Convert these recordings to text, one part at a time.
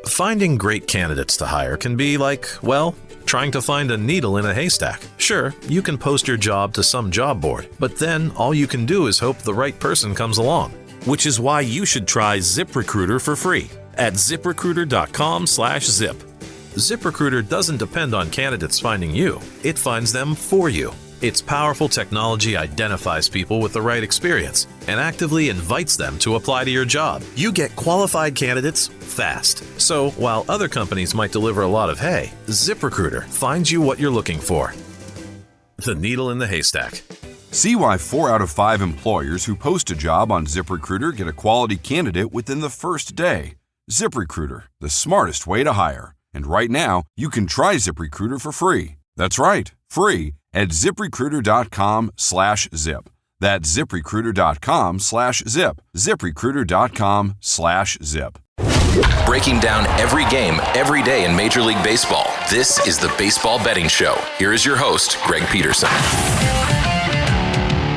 Finding great candidates to hire can be like, well, trying to find a needle in a haystack. Sure, you can post your job to some job board, but then all you can do is hope the right person comes along. Which is why you should try ZipRecruiter for free at ZipRecruiter.com/zip. ZipRecruiter doesn't depend on candidates finding you. It finds them for you. Its powerful technology identifies people with the right experience and actively invites them to apply to your job. You get qualified candidates fast. So while other companies might deliver a lot of hay, ZipRecruiter finds you what you're looking for. The needle in the haystack. See why 4 out of 5 employers who post a job on ZipRecruiter get a quality candidate within the first day. ZipRecruiter, the smartest way to hire. And right now, you can try ZipRecruiter for free. That's right, free at ZipRecruiter.com/zip. That's ZipRecruiter.com/zip. ZipRecruiter.com/zip. Breaking down every game, every day in Major League Baseball. This is the Baseball Betting Show. Here is your host, Greg Peterson.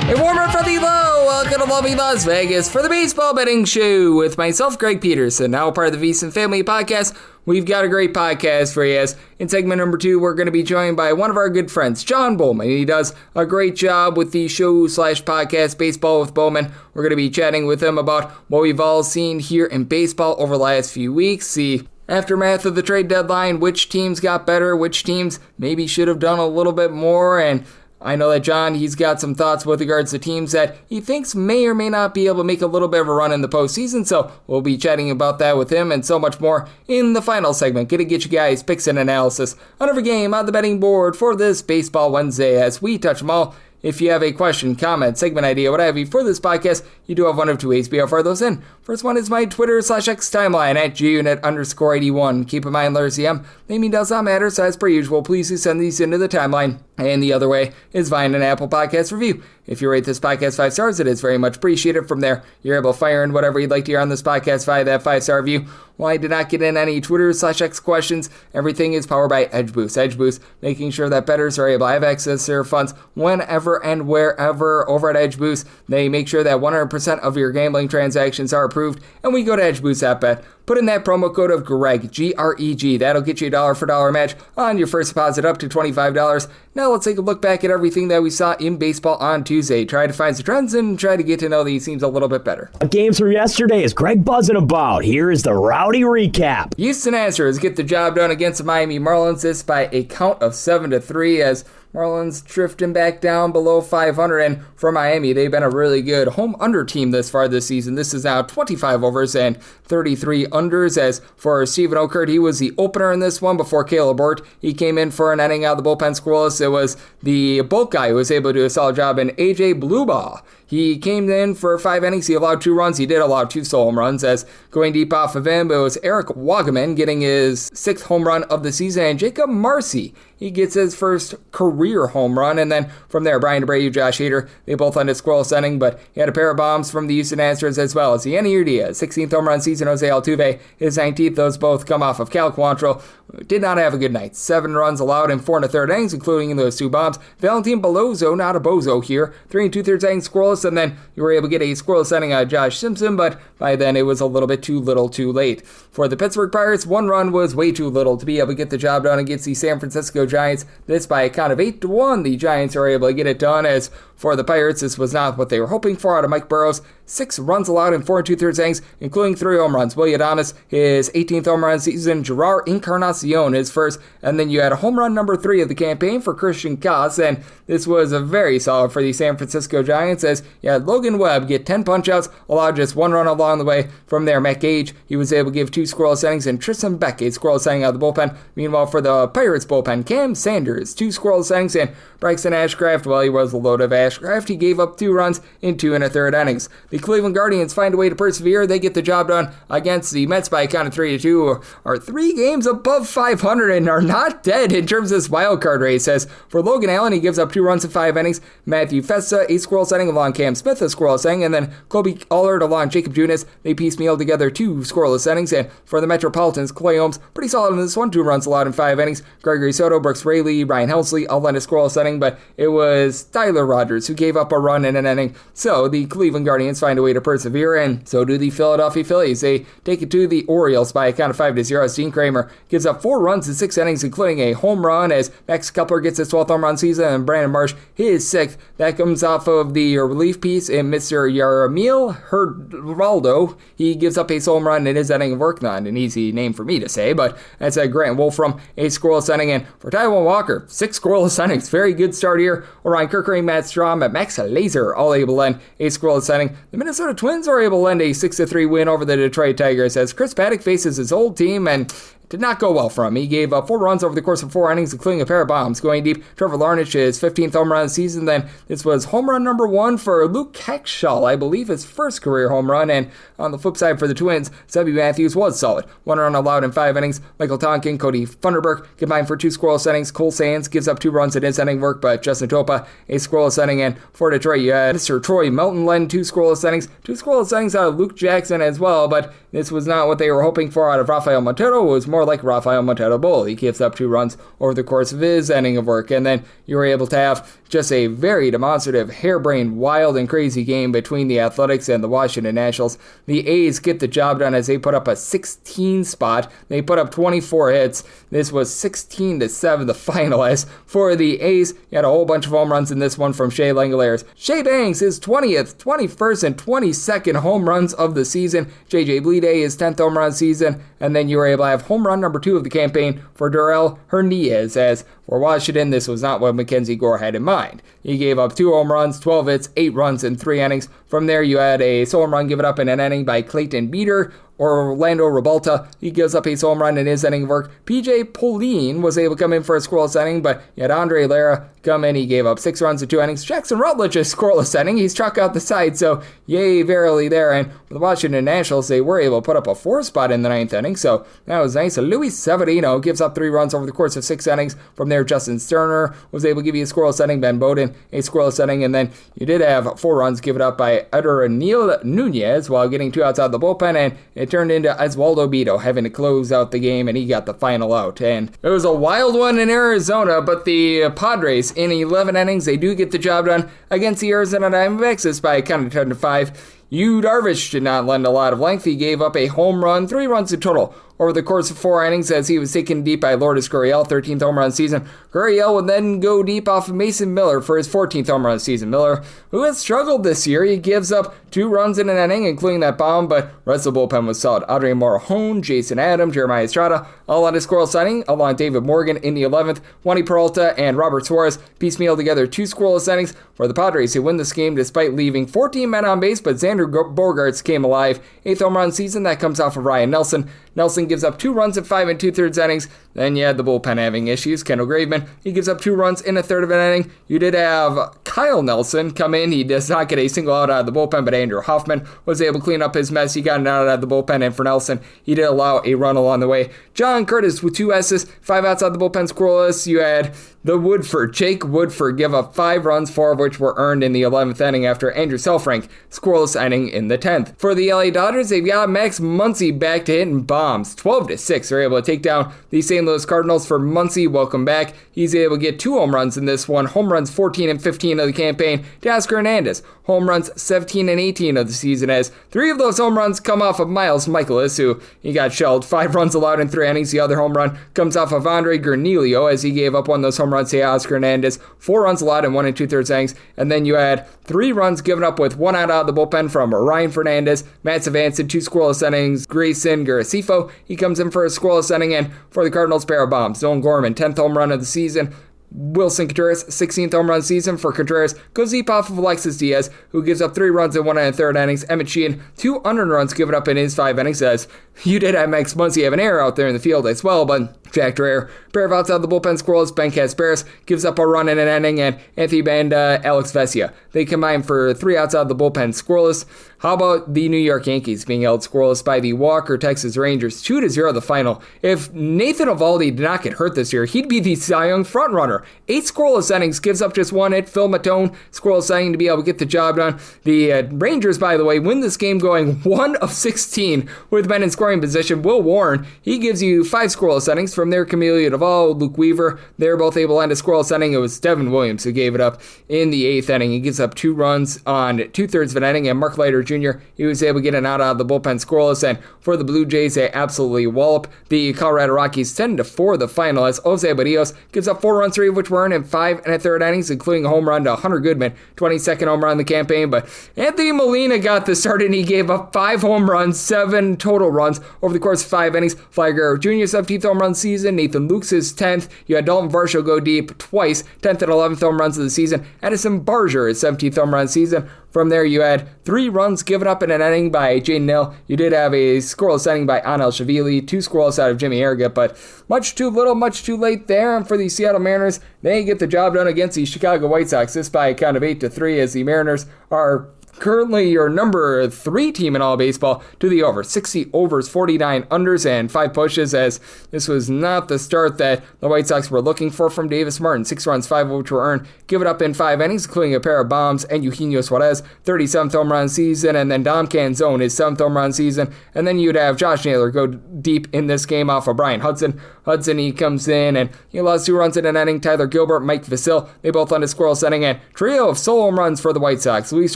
A warmer from the low. Welcome to lovely Las Vegas for the Baseball Betting Show with myself, Greg Peterson, now part of the VSiN Family Podcast. We've got a great podcast for you. In segment number 2, we're going to be joined by one of our good friends, John Bollman. He does a great job with the show/podcast Baseball with Bollman. We're going to be chatting with him about what we've all seen here in baseball over the last few weeks. The aftermath of the trade deadline, which teams got better, which teams maybe should have done a little bit more, and I know that John, he's got some thoughts with regards to teams that he thinks may or may not be able to make a little bit of a run in the postseason, so we'll be chatting about that with him and so much more in the final segment. Gonna get you guys picks and analysis on every game on the betting board for this Baseball Wednesday as we touch them all. If you have a question, comment, segment idea, what have you for this podcast, you do have one of two ways to be able to fire those in. First one is my Twitter/X timeline at gunit_81. Keep in mind, letters CM, naming does not matter, so as per usual, please do send these into the timeline. And the other way is via an Apple Podcast review. If you rate this podcast 5 stars, it is very much appreciated. From there, you're able to fire in whatever you'd like to hear on this podcast via that 5-star review. While I did not get in any Twitter/X questions, everything is powered by Edge Boost. Edge Boost, making sure that bettors are able to have access to their funds whenever and wherever. Over at Edge Boost, they make sure that 100% of your gambling transactions are approved. And we go to EdgeBoost.bet. Put in that promo code of Greg, G-R-E-G. That'll get you a dollar for dollar match on your first deposit up to $25. Now let's take a look back at everything that we saw in baseball on Tuesday. Try to find some trends and try to get to know these teams a little bit better. Games from yesterday is Greg buzzing about. Here is the rowdy recap. Houston Astros get the job done against the Miami Marlins. This by a count of 7-3 as Marlins drifting back down below 500, and for Miami, they've been a really good home under team this far this season. This is now 25 overs and 33 unders. As for Steven Okert, he was the opener in this one before Caleb Bort. He came in for an inning out of the bullpen scoreless. It was the bulk guy who was able to do a solid job, and AJ Bluebaugh. He came in for 5 innings. He allowed 2 runs. He did allow 2 solo home runs. As going deep off of him, it was Eric Wagaman getting his 6th home run of the season, and Jacob Marcy, he gets his first career home run. And then from there, Brian DeBreu, Josh Hader, they both ended scoreless inning, but he had a pair of bombs from the Houston Astros as well as Yandy Diaz, 16th home run season, Jose Altuve, his 19th. Those both come off of Cal Quantrill. Did not have a good night. 7 runs allowed in 4 1/3 innings, including those 2 bombs. Valentin Belozo, not a bozo here, 3 2/3 innings scoreless, and then you were able to get a scoreless inning out of Josh Simpson, but by then it was a little bit too little too late. For the Pittsburgh Pirates, 1 run was way too little to be able to get the job done against the San Francisco Giants. This by a count of 8-1, the Giants are able to get it done. As for the Pirates, this was not what they were hoping for out of Mike Burrows. 6 runs allowed in 4 2/3 innings, including 3 home runs. Willie Adames, his 18th home run season. Gerard Encarnacion, his first. And then you had a home run number 3 of the campaign for Christian Koss. And this was a very solid for the San Francisco Giants, as you had Logan Webb get 10 punch-outs, allowed just 1 run along the way. From there, Matt Gage, he was able to give 2 scoreless innings, and Tristan Beck, a scoreless inning out of the bullpen. Meanwhile, for the Pirates bullpen, Cam Sanders, 2 scoreless innings, and Bryson Ashcraft, well, he was a load of Ashcraft. He gave up 2 runs in 2 1/3 innings. The Cleveland Guardians find a way to persevere. They get the job done against the Mets by a count of 3-2, are 3 games above 500 and are not dead in terms of this wild card race. As for Logan Allen, he gives up 2 runs in 5 innings. Matthew Festa, a scoreless inning along Cam Smith, a scoreless inning, and then Kobe Allard along Jacob Junis. They piecemeal together 2 scoreless innings. And for the Metropolitans, Clay Holmes, pretty solid in this one, 2 runs allowed in 5 innings. Gregory Soto, Brooks Raley, Ryan Helsley, all in a scoreless inning, but it was Tyler Rogers who gave up a run in an inning. So the Cleveland Guardians find a way to persevere, and so do the Philadelphia Phillies. They take it to the Orioles by a count of 5-0 as Dean Kramer gives up 4 runs in 6 innings, including a home run as Max Kepler gets his 12th home run season, and Brandon Marsh his 6th. That comes off of the relief piece in Mr. Yaramil Heraldo. He gives up a home run in his inning of work. Not an easy name for me to say, but that's a Grant Wolfram, a scoreless inning, and for Taijuan Walker, 6 scoreless innings. Very good start here. Orion Kerkering, Matt Strahm, and Max Laser all able to end a scoreless inning. The Minnesota Twins are able to end a 6-3 win over the Detroit Tigers as Chris Paddock faces his old team, and did not go well for him. He gave up 4 runs over the course of 4 innings, including a pair of bombs. Going deep, Trevor Larnach, his 15th home run of the season. Then this was home run number 1 for Luke Keckschall, I believe his first career home run. And on the flip side for the Twins, Sebby Matthews was solid. 1 run allowed in 5 innings. Michael Tonkin, Cody Funderburk combined for 2 scoreless innings. Cole Sands gives up 2 runs in his inning work, but Justin Topa, a scoreless inning. And for Detroit, you had Mr. Troy Melton led 2 scoreless innings. 2 scoreless innings out of Luke Jackson as well, but this was not what they were hoping for out of Rafael Montero. It was more like Rafael Montero Bull. He gives up 2 runs over the course of his inning of work, and then you were able to have just a very demonstrative, harebrained, wild, and crazy game between the Athletics and the Washington Nationals. The A's get the job done as they put up a 16 spot. They put up 24 hits. This was 16-7 the final. As for the A's, you had a whole bunch of home runs in this one from Shea Langoliers. Shea bangs his 20th, 21st, and 22nd home runs of the season. J.J. Bleday his 10th home run season, and then you were able to have home run number 2 of the campaign for Darrell Hernandez. As for Washington, this was not what Mackenzie Gore had in mind. He gave up 2 home runs, 12 hits, 8 runs in 3 innings. From there, you had a home run given up in an inning by Clayton Beater. Orlando Rebalta, he gives up a home run in his inning of work. PJ Pauline was able to come in for a scoreless inning, but you had Andre Lara come in. He gave up 6 runs in 2 innings. Jackson Rutledge, a scoreless inning. He struck out the side, so yay, verily there. And with the Washington Nationals, they were able to put up a 4 spot in the 9th inning, so that was nice. Luis Severino gives up 3 runs over the course of 6 innings. From there, Justin Sterner was able to give you a scoreless inning. Ben Bowden, a scoreless inning, and then you did have 4 runs given up by Adrianil Nunez while getting 2 outs out of the bullpen, and it turned into Oswaldo Beto having to close out the game, and he got the final out. And it was a wild one in Arizona, but the Padres, in 11 innings, they do get the job done against the Arizona Diamondbacks. This by a count of 10-5. Yu Darvish did not lend a lot of length. He gave up a home run, 3 runs in total over the course of 4 innings as he was taken deep by Lourdes Gurriel, 13th home run season. Gurriel would then go deep off of Mason Miller for his 14th home run season. Miller, who has struggled this year, he gives up 2 runs in an inning, including that bomb, but the rest of the bullpen was solid. Adrian Morejon, Jason Adam, Jeremiah Estrada, all on a scoreless inning, along with David Morgan in the 11th. Juan Peralta and Robert Suarez piecemeal together 2 scoreless innings for the Padres, who win this game despite leaving 14 men on base, but Xander Bogaerts came alive. 8th home run season, that comes off of Ryan Nelson. Nelson gives up 2 runs in 5 2/3 innings. Then you had the bullpen having issues. Kendall Graveman, he gives up 2 runs in 1/3 of an inning. You did have Kyle Nelson come in. He does not get a single out of the bullpen, but Andrew Hoffman was able to clean up his mess. He got an out of the bullpen, and for Nelson, he did allow a run along the way. John Curtis with 2 S's, 5 outs out of the bullpen scoreless. You had the Woodford, Jake Woodford, give up 5 runs, 4 of which were earned in the 11th inning after Andrew Selfrank scoreless inning in the 10th. For the LA Dodgers, they've got Max Muncy back to hitting bombs. 12-6, they're able to take down the St. Louis Cardinals. For Muncy, welcome back. He's able to get 2 home runs in this one. Home runs 14 and 15 of the campaign. Teoscar Hernandez, home runs 17 and 18 of the season, as 3 of those home runs come off of Miles Michaelis, who he got shelled. 5 runs allowed in 3 innings. The other home run comes off of Andre Granillo, as he gave up one of those home runs to Oscar Hernandez. 4 runs allowed in 1 2/3 innings, and then you had 3 runs given up with 1 out of the bullpen from Ryan Fernandez. Matt Savanson, 2 scoreless innings. Grayson Garacifo, he comes in for a scoreless inning, and for the Cardinals, pair of bombs. Nolan Gorman, 10th home run of the season. Wilson Contreras, 16th home run season for Contreras, goes deep off of Alexis Diaz, who gives up 3 runs in 1 1/3 innings. Emmett Sheehan, 2 unearned runs given up in his 5 innings, as you did have Max Muncy have an error out there in the field as well, but Jack Dreher, pair of outs out of the bullpen scoreless. Ben Casparis gives up a run in an inning, and Anthony Banda, Alex Vesia, they combine for 3 outs out of the bullpen scoreless. How about the New York Yankees being held scoreless by the Walker Texas Rangers, 2-0 the final? If Nathan Eovaldi did not get hurt this year, he'd be the Cy Young frontrunner. 8 scoreless innings, gives up just 1 hit. Phil Matone, scoreless inning to be able to get the job done. The Rangers, by the way, win this game going 1 of 16 with men in scoring position. Will Warren, he gives you 5 scoreless innings. From there, Camilo Duvall, Luke Weaver, they're both able to end a scoreless inning. It was Devin Williams who gave it up in the 8th inning. He gives up 2 runs on 2/3 of an inning, and Mark Leiter Jr., he was able to get an out of the bullpen scoreless, and for the Blue Jays, they absolutely wallop the Colorado Rockies 10-4 the final, as Jose Barrios gives up 4 runs, 3 of which were earned in 5 1/3 innings, including a home run to Hunter Goodman, 22nd home run in the campaign. But Anthony Molina got the start, and he gave up 5 home runs, 7 total runs over the course of 5 innings. Vlad Guerrero Jr.'s 17th home run season, Nathan Luke's 10th. You had Dalton Varsho go deep twice, 10th and 11th home runs of the season. Addison Barger, his 17th home run season. From there, you had 3 runs given up in an inning by Jaden Hill. You did have a scoreless inning by Anel Shavili, 2 scoreless out of Jimmy Harrigan, but much too little, much too late there. And for the Seattle Mariners, they get the job done against the Chicago White Sox. This by a count of 8-3, as the Mariners are currently your number 3 team in all baseball to the over. 60 overs, 49 unders, and 5 pushes, as this was not the start that the White Sox were looking for from Davis Martin. 6 runs, 5 of which were earned, give it up in 5 innings, including a pair of bombs, and Eugenio Suarez, 37th home run season, and then Dom Canzone, his 7th home run season, and then you'd have Josh Naylor go deep in this game off of Brian Hudson. He comes in, and he allows 2 runs in an inning. Tyler Gilbert, Mike Vasil, they both lend a scoreless inning, and trio of solo home runs for the White Sox. Luis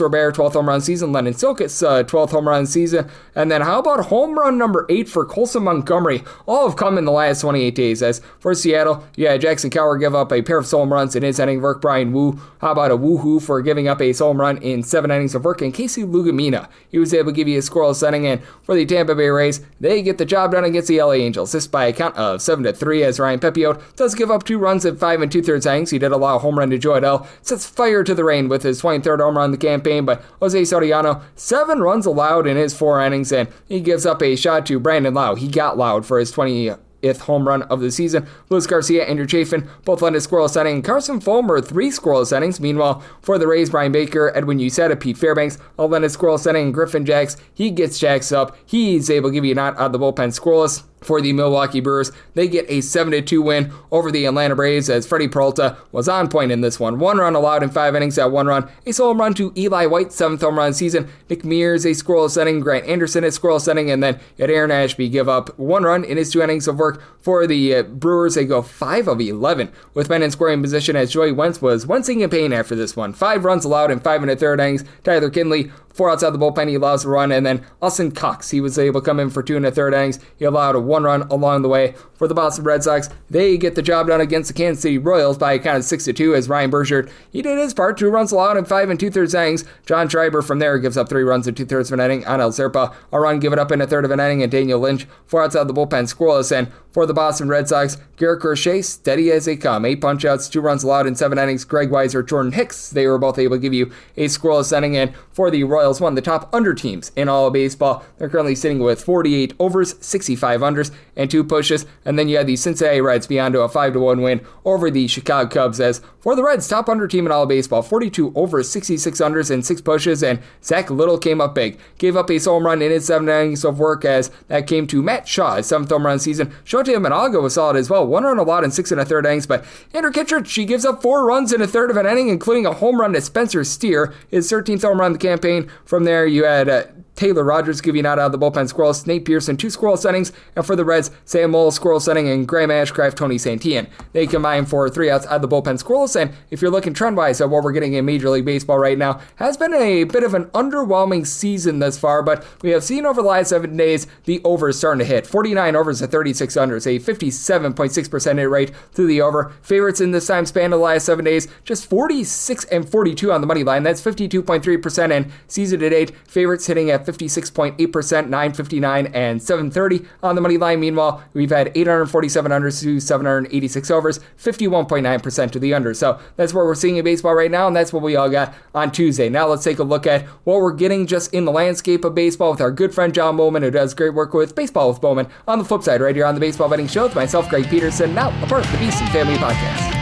Robert, 12th home run season, Lennon Silkis, 12th home run season, and then how about home run number 8 for Colson Montgomery? All have come in the last 28 days, as for Seattle, Jackson Cowher give up a pair of solo home runs in his inning of work. Brian Wu, how about a woohoo for giving up a solo home run in 7 innings of work, and Casey Lugamina, he was able to give you a scoreless inning, and for the Tampa Bay Rays, they get the job done against the LA Angels. This by a count of 7-3, as Ryan Pepiot does give up 2 runs in 5 2/3 innings. He did allow a home run to Joe Adell, sets fire to the rain with his 23rd home run in the campaign, but Jose Soriano, 7 runs allowed in his 4 innings, and he gives up a shot to Brandon Lau. He got Loud for his 20th home run of the season. Luis Garcia, Andrew Chafin, both led a scoreless inning. Carson Fulmer, 3 scoreless innings. Meanwhile, for the Rays, Brian Baker, Edwin Uceta, Pete Fairbanks, all led a scoreless inning. Griffin Jacks, he gets Jacks up. He's able to give you a knot out of the bullpen scoreless. For the Milwaukee Brewers, they get a 7-2 win over the Atlanta Braves, as Freddie Peralta was on point in this one. 1 run allowed in 5 innings, that 1 run. A solo run to Eli White, 7th home run season. Nick Mears, a scoreless inning. Grant Anderson, a scoreless inning. And then you had Aaron Ashby give up 1 run in his 2 innings of work. For the Brewers, they go 5 of 11 with men in scoring position, as Joey Wentz was wincing in pain after this one. 5 runs allowed in 5 1/3 innings. Tyler Kinley, 4 outside the bullpen, he allows a run, and then Austin Cox, he was able to come in for 2 1/3 innings. He allowed a 1 run along the way. For the Boston Red Sox, they get the job done against the Kansas City Royals by a count of 6-2, as Ryan Bergert, he did his part, 2 runs allowed in 5 2/3 innings. John Schreiber from there gives up 3 runs in 2/3 of an inning. Anel Zerpa, a run given up in 1/3 of an inning, and Daniel Lynch, 4 outside the bullpen, scoreless. And for the Boston Red Sox, Garrett Crochet, steady as they come. 8 punch-outs, 2 runs allowed in 7 innings. Greg Weiser, Jordan Hicks, they were both able to give you a scoreless inning. And for the Royals, one of the top under teams in all of baseball. They're currently sitting with 48 overs, 65 unders, and 2 pushes. And then you had the Cincinnati Reds beyond to a 5-1 win over the Chicago Cubs, as for the Reds, top under team in all of baseball, 42 overs, 66 unders, and 6 pushes. And Zach Little came up big. Gave up a solo home run in his 7 innings of work, as that came to Matt Shaw, his 7th home run season. Shohei Managa was solid as well. 1 run allowed in 6 1/3 innings, but Andrew Kittredge, she gives up 4 runs in 1/3 of an inning, including a home run to Spencer Steer, his 13th home run in the campaign. From there, you had Taylor Rogers giving out of the bullpen scoreless, Nate Pearson 2 scoreless innings, and for the Reds, Sam Moll scoreless inning, and Graham Ashcraft, Tony Santillan. They combine for 3 outs out of the bullpen scoreless, and if you're looking trend-wise at what we're getting in Major League Baseball right now, has been a bit of an underwhelming season thus far, but we have seen over the last 7 days the overs starting to hit. 49 overs to 36 unders, a 57.6% hit rate through the over. Favorites in this time span of the last 7 days, just 46 and 42 on the money line. That's 52.3%, and season to date, favorites hitting at 56.8%, 959 and 730 on the money line. Meanwhile, we've had 847 unders to 786 overs, 51.9% to the under. So that's what we're seeing in baseball right now, and that's what we all got on Tuesday. Now let's take a look at what we're getting just in the landscape of baseball with our good friend John Bollman, who does great work with Baseball with Bowman on the flip side right here on the Baseball Betting Show with myself, Greg Peterson, now a part of the Beast and Family Podcast.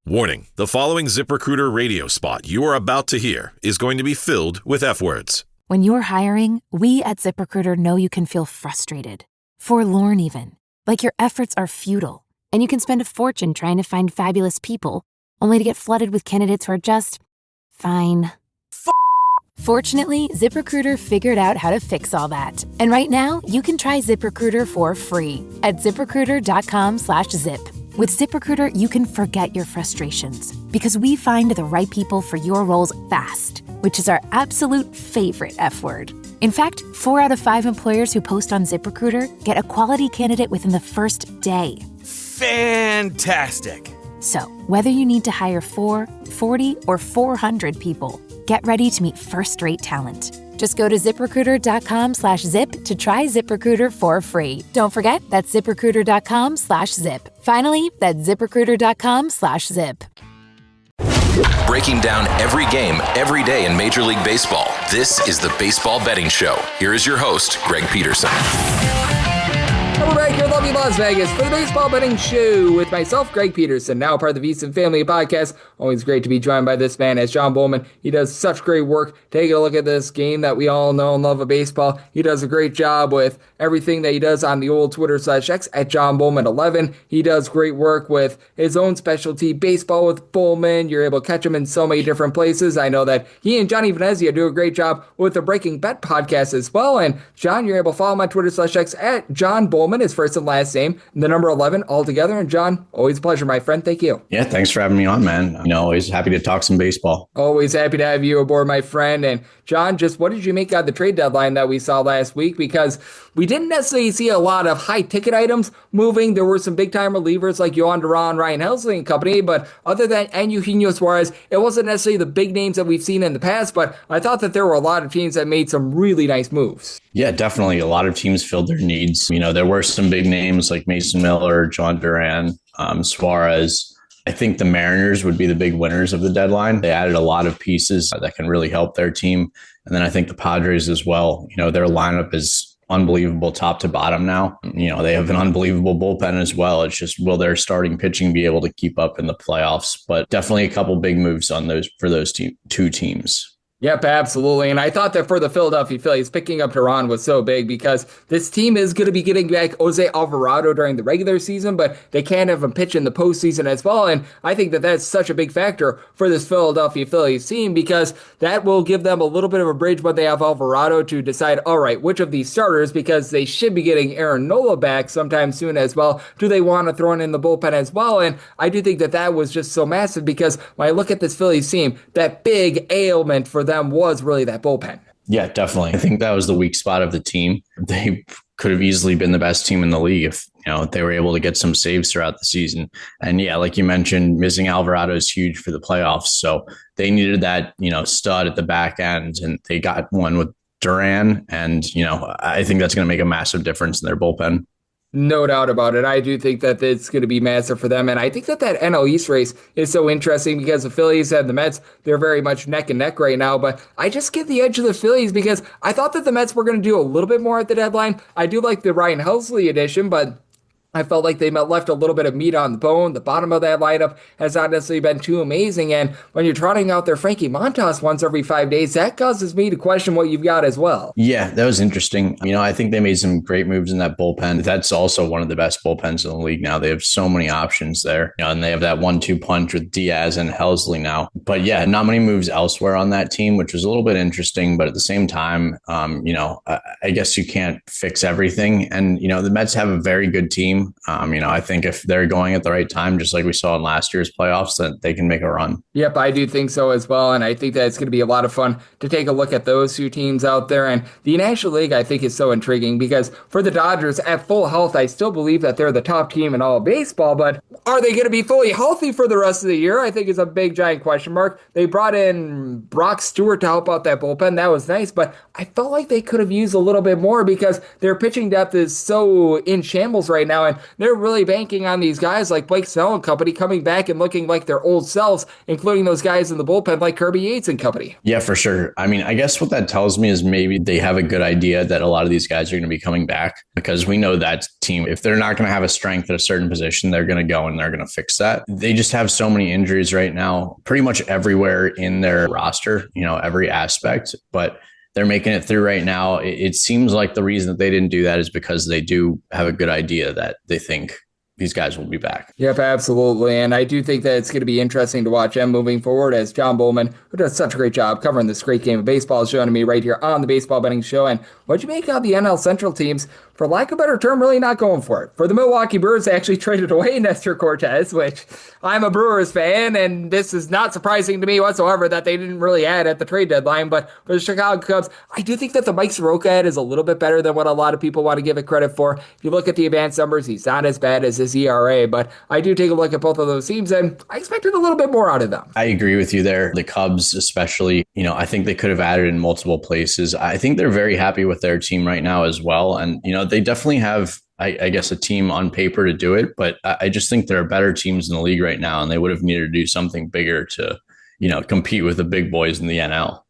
Warning, the following ZipRecruiter radio spot you are about to hear is going to be filled with F words. When you're hiring, we at ZipRecruiter know you can feel frustrated, forlorn even, like your efforts are futile, and you can spend a fortune trying to find fabulous people, only to get flooded with candidates who are just fine. Fortunately, ZipRecruiter figured out how to fix all that. And right now, you can try ZipRecruiter for free at ZipRecruiter.com/zip. With ZipRecruiter, you can forget your frustrations because we find the right people for your roles fast, which is our absolute favorite F word. In fact, 4 out of 5 employers who post on ZipRecruiter get a quality candidate within the first day. Fantastic. So, whether you need to hire 4, 40, or 400 people, get ready to meet first-rate talent. Just go to ZipRecruiter.com/zip to try ZipRecruiter for free. Don't forget, that's ZipRecruiter.com/zip. Finally, that's ZipRecruiter.com/zip. Breaking down every game, every day in Major League Baseball. This is the Baseball Betting Show. Here is your host, Greg Peterson. We're back here in lovely Las Vegas for the Baseball Betting Show with myself, Greg Peterson, now part of the VSiN Family Podcast. Always great to be joined by this man as John Bollman. He does such great work taking a look at this game that we all know and love of baseball. He does a great job with everything that he does on the old Twitter/X at John Bollman11. He does great work with his own specialty, Baseball with Bollman. You're able to catch him in so many different places. I know that he and Johnny Venezia do a great job with the Breaking Bet podcast as well. And John, you're able to follow him on Twitter/X at John Bollman, his first and last name, and the number 11 all together. And John, always a pleasure, my friend. Thank you. Yeah, thanks for having me on, man. Always happy to talk some baseball. Always happy to have you aboard, my friend. And John, just what did you make out of the trade deadline that we saw last week? Because we didn't necessarily see a lot of high-ticket items moving. There were some big-time relievers like Yohan Duran, Ryan Helsley and company, but other than Eugenio Suarez, it wasn't necessarily the big names that we've seen in the past, but I thought that there were a lot of teams that made some really nice moves. Yeah, definitely. A lot of teams filled their needs. There were some big names like Mason Miller, John Duran, Suarez. I think the Mariners would be the big winners of the deadline. They added a lot of pieces that can really help their team. And then I think the Padres as well. Their lineup is unbelievable top to bottom now. They have an unbelievable bullpen as well. It's just, will their starting pitching be able to keep up in the playoffs? But definitely a couple big moves on those for those two teams. Yep, absolutely. And I thought that for the Philadelphia Phillies, picking up Duran was so big because this team is going to be getting back Jose Alvarado during the regular season, but they can't have him pitch in the postseason as well. And I think that that's such a big factor for this Philadelphia Phillies team because that will give them a little bit of a bridge when they have Alvarado to decide, all right, which of these starters, because they should be getting Aaron Nola back sometime soon as well, do they want to throw in the bullpen as well? And I do think that that was just so massive because when I look at this Phillies team, that big ailment for them was really that bullpen. Yeah, definitely. I think that was the weak spot of the team. They could have easily been the best team in the league if they were able to get some saves throughout the season. And yeah, like you mentioned, missing Alvarado is huge for the playoffs. So they needed that, stud at the back end, and they got one with Duran. And, I think that's going to make a massive difference in their bullpen. No doubt about it. I do think that it's going to be massive for them. And I think that NL East race is so interesting because the Phillies and the Mets, they're very much neck and neck right now. But I just give the edge to the Phillies because I thought that the Mets were going to do a little bit more at the deadline. I do like the Ryan Helsley addition, but I felt like they left a little bit of meat on the bone. The bottom of that lineup has not necessarily been too amazing. And when you're trotting out their Frankie Montas once every 5 days, that causes me to question what you've got as well. Yeah, that was interesting. I think they made some great moves in that bullpen. That's also one of the best bullpens in the league now. They have so many options there. And they have that 1-2 punch with Diaz and Helsley now. But yeah, not many moves elsewhere on that team, which was a little bit interesting. But at the same time, I guess you can't fix everything. And, the Mets have a very good team. I think if they're going at the right time, just like we saw in last year's playoffs, that they can make a run. Yep, I do think so as well. And I think that it's going to be a lot of fun to take a look at those two teams out there. And the National League, I think, is so intriguing because for the Dodgers at full health, I still believe that they're the top team in all of baseball. But are they going to be fully healthy for the rest of the year? I think is a big, giant question mark. They brought in Brock Stewart to help out that bullpen. That was nice. But I felt like they could have used a little bit more because their pitching depth is so in shambles right now. And they're really banking on these guys like Blake Snell and company coming back and looking like their old selves, including those guys in the bullpen like Kirby Yates and company. Yeah, for sure. I guess what that tells me is maybe they have a good idea that a lot of these guys are going to be coming back because we know that team, if they're not going to have a strength at a certain position, they're going to go and they're going to fix that. They just have so many injuries right now, pretty much everywhere in their roster, every aspect. But they're making it through right now. It seems like the reason that they didn't do that is because they do have a good idea that they think these guys will be back. Yep, absolutely. And I do think that it's going to be interesting to watch them moving forward, as John Bollman, who does such a great job covering this great game of baseball, is joining me right here on the Baseball Betting Show. And what'd you make of the NL Central teams, for lack of a better term, really not going for it? For the Milwaukee Brewers, they actually traded away Nestor Cortez, which I'm a Brewers fan, and this is not surprising to me whatsoever that they didn't really add at the trade deadline. But for the Chicago Cubs, I do think that the Mike Soroka ad is a little bit better than what a lot of people want to give it credit for. If you look at the advanced numbers, he's not as bad as his ERA, but I do take a look at both of those teams, and I expected a little bit more out of them. I agree with you there. The Cubs especially, I think they could have added in multiple places. I think they're very happy with their team right now as well. And, they definitely have, I guess, a team on paper to do it, but I just think there are better teams in the league right now, and they would have needed to do something bigger to, compete with the big boys in the NL.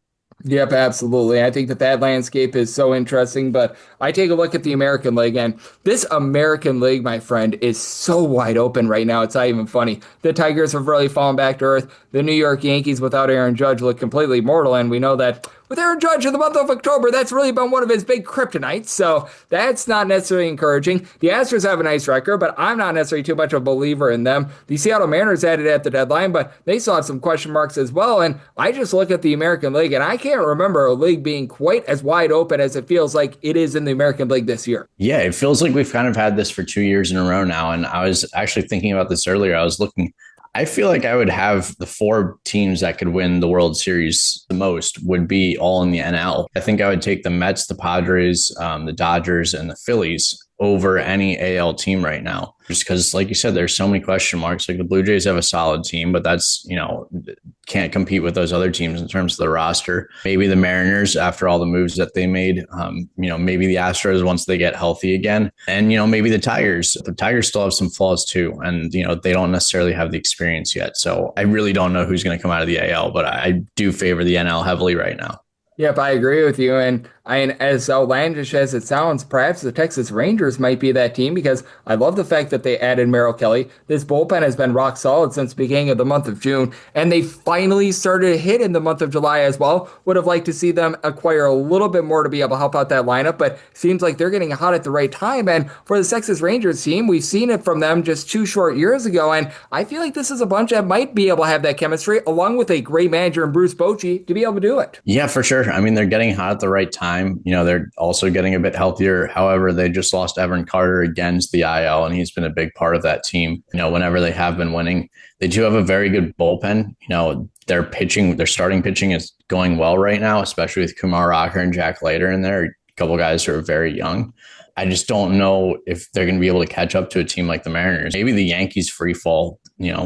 Yep, absolutely. I think that landscape is so interesting, but I take a look at the American League, and this American League, my friend, is so wide open right now. It's not even funny. The Tigers have really fallen back to earth. The New York Yankees without Aaron Judge look completely mortal, and we know that with Aaron Judge in the month of October, that's really been one of his big kryptonites, so that's not necessarily encouraging. The Astros have a nice record, but I'm not necessarily too much of a believer in them. The Seattle Mariners added at the deadline, but they still have some question marks as well, and I just look at the American League, and I can't remember a league being quite as wide open as it feels like it is in the American League this year. Yeah, it feels like we've kind of had this for 2 years in a row now, and I was actually thinking about this earlier. I feel like I would have the 4 teams that could win the World Series the most would be all in the NL. I think I would take the Mets, the Padres, the Dodgers, and the Phillies over any AL team right now. Just because, like you said, there's so many question marks. Like the Blue Jays have a solid team, but that's, can't compete with those other teams in terms of the roster. Maybe the Mariners, after all the moves that they made, maybe the Astros once they get healthy again. And, maybe the Tigers. The Tigers still have some flaws too. And, they don't necessarily have the experience yet. So I really don't know who's going to come out of the AL, but I do favor the NL heavily right now. Yep, I agree with you. And as outlandish as it sounds, perhaps the Texas Rangers might be that team, because I love the fact that they added Merrill Kelly. This bullpen has been rock solid since the beginning of the month of June, and they finally started to hit in the month of July as well. Would have liked to see them acquire a little bit more to be able to help out that lineup, but seems like they're getting hot at the right time. And for the Texas Rangers team, we've seen it from them just 2 short years ago, and I feel like this is a bunch that might be able to have that chemistry, along with a great manager in Bruce Bochy, to be able to do it. Yeah, for sure. I mean, they're getting hot at the right time. They're also getting a bit healthier. However, they just lost Evan Carter again to the IL, and he's been a big part of that team. Whenever they have been winning, they do have a very good bullpen. Their starting pitching is going well right now, especially with Kumar Rocker and Jack Leiter in there, a couple guys who are very young. I just don't know if they're going to be able to catch up to a team like the Mariners. Maybe the Yankees free fall,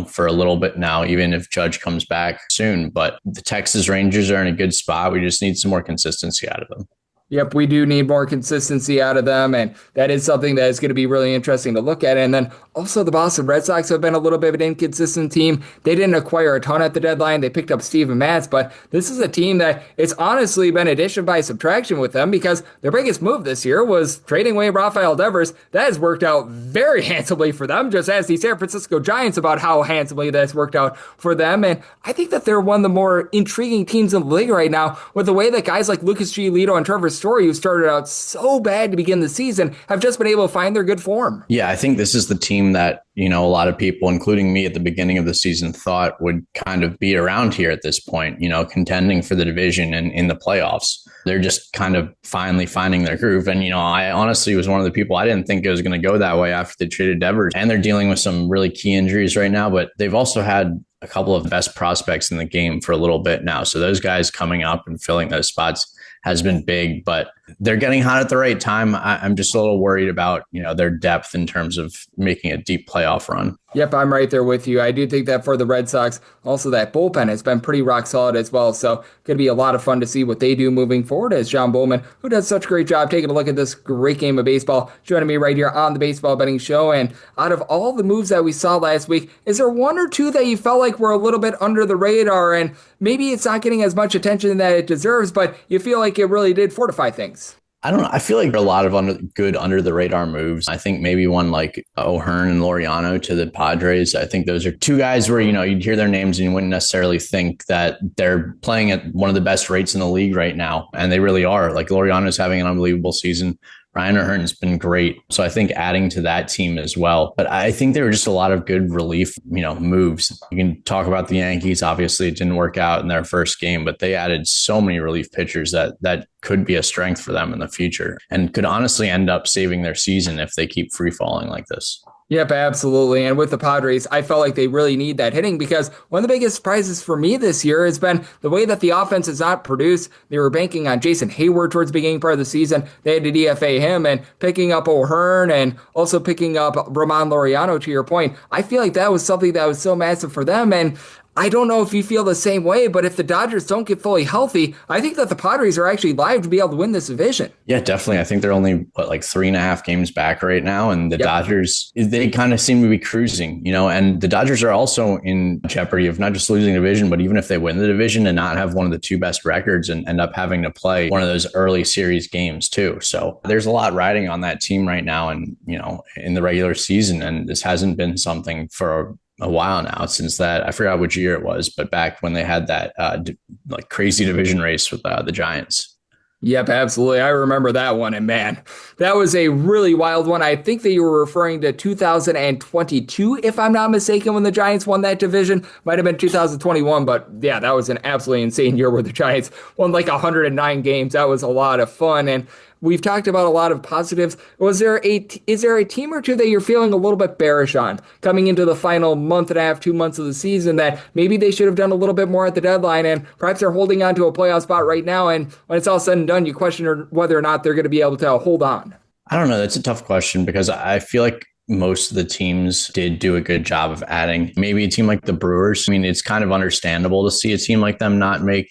for a little bit now, even if Judge comes back soon. But the Texas Rangers are in a good spot. We just need some more consistency out of them. Yep, we do need more consistency out of them, and that is something that is going to be really interesting to look at. And then also the Boston Red Sox have been a little bit of an inconsistent team. They didn't acquire a ton at the deadline. They picked up Steven Matz, but this is a team that it's honestly been addition by subtraction with them, because their biggest move this year was trading away Rafael Devers. That has worked out very handsomely for them, just as the San Francisco Giants about how handsomely that's worked out for them. And I think that they're one of the more intriguing teams in the league right now, with the way that guys like Lucas Giolito and Trevor Story, who started out so bad to begin the season, have just been able to find their good form. Yeah, I think this is the team that, a lot of people, including me at the beginning of the season, thought would kind of be around here at this point, contending for the division and in the playoffs. They're just kind of finally finding their groove. And, I honestly was one of the people, I didn't think it was going to go that way after they traded Devers. And they're dealing with some really key injuries right now, but they've also had a couple of best prospects in the game for a little bit now. So those guys coming up and filling those spots has been big, but they're getting hot at the right time. I'm just a little worried about, their depth in terms of making a deep playoff run. Yep, I'm right there with you. I do think that for the Red Sox, also that bullpen has been pretty rock solid as well. So going to be a lot of fun to see what they do moving forward, as John Bollman, who does such a great job taking a look at this great game of baseball, joining me right here on the Baseball Betting Show. And out of all the moves that we saw last week, is there one or two that you felt like were a little bit under the radar, and maybe it's not getting as much attention that it deserves, but you feel like it really did fortify things? I don't know. I feel like there are a lot of good under the radar moves. I think maybe one like O'Hearn and Laureano to the Padres. I think those are two guys where, you'd hear their names and you wouldn't necessarily think that they're playing at one of the best rates in the league right now. And they really are. Like Laureano's having an unbelievable season. Ryan O'Hearn's been great. So I think adding to that team as well. But I think there were just a lot of good relief, moves. You can talk about the Yankees. Obviously, it didn't work out in their first game, but they added so many relief pitchers that could be a strength for them in the future and could honestly end up saving their season if they keep free falling like this. Yep, absolutely. And with the Padres, I felt like they really need that hitting because one of the biggest surprises for me this year has been the way that the offense has not produced. They were banking on Jason Hayward towards the beginning part of the season. They had to DFA him, and picking up O'Hearn and also picking up Ramon Laureano, to your point. I feel like that was something that was so massive for them. And I don't know if you feel the same way, but if the Dodgers don't get fully healthy, I think that the Padres are actually live to be able to win this division. Yeah, definitely. I think they're only, 3.5 games back right now. And the Dodgers, they kind of seem to be cruising, and the Dodgers are also in jeopardy of not just losing the division, but even if they win the division and not have one of the two best records and end up having to play one of those early series games too. So there's a lot riding on that team right now and, in the regular season. And this hasn't been something for a while now since that, I forgot which year it was, but back when they had that crazy division race with the Giants. Yep, absolutely. I remember that one. And man, that was a really wild one. I think that you were referring to 2022, if I'm not mistaken, when the Giants won that division. Might have been 2021, but yeah, that was an absolutely insane year where the Giants won 109 games. That was a lot of fun. And we've talked about a lot of positives. Is there a team or two that you're feeling a little bit bearish on coming into the final month and a half, 2 months of the season that maybe they should have done a little bit more at the deadline and perhaps they're holding on to a playoff spot right now, and when it's all said and done, you question whether or not they're going to be able to hold on? I don't know. That's a tough question because I feel like most of the teams did do a good job of adding. Maybe a team like the Brewers. I mean, it's kind of understandable to see a team like them not make,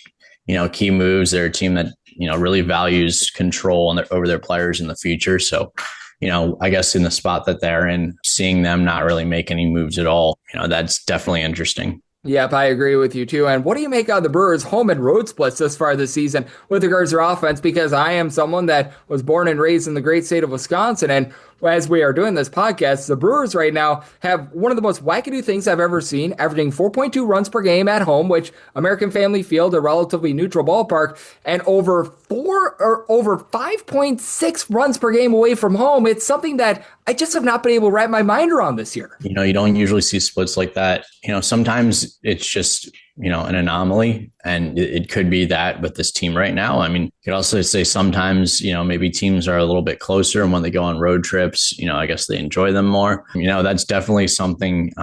key moves. They're a team that really values control over their players in the future. So, I guess in the spot that they're in, seeing them not really make any moves at all, that's definitely interesting. Yep, I agree with you too. And what do you make of the Brewers' home and road splits this far this season with regards to their offense? Because I am someone that was born and raised in the great state of Wisconsin, and as we are doing this podcast, the Brewers right now have one of the most wackadoo things I've ever seen, averaging 4.2 runs per game at home, which American Family Field, a relatively neutral ballpark, and over 5.6 runs per game away from home. It's something that I just have not been able to wrap my mind around this year. You don't usually see splits like that. Sometimes it's just, an anomaly, and it could be that with this team right now. I mean, you could also say sometimes, maybe teams are a little bit closer, and when they go on road trips, I guess they enjoy them more. That's definitely something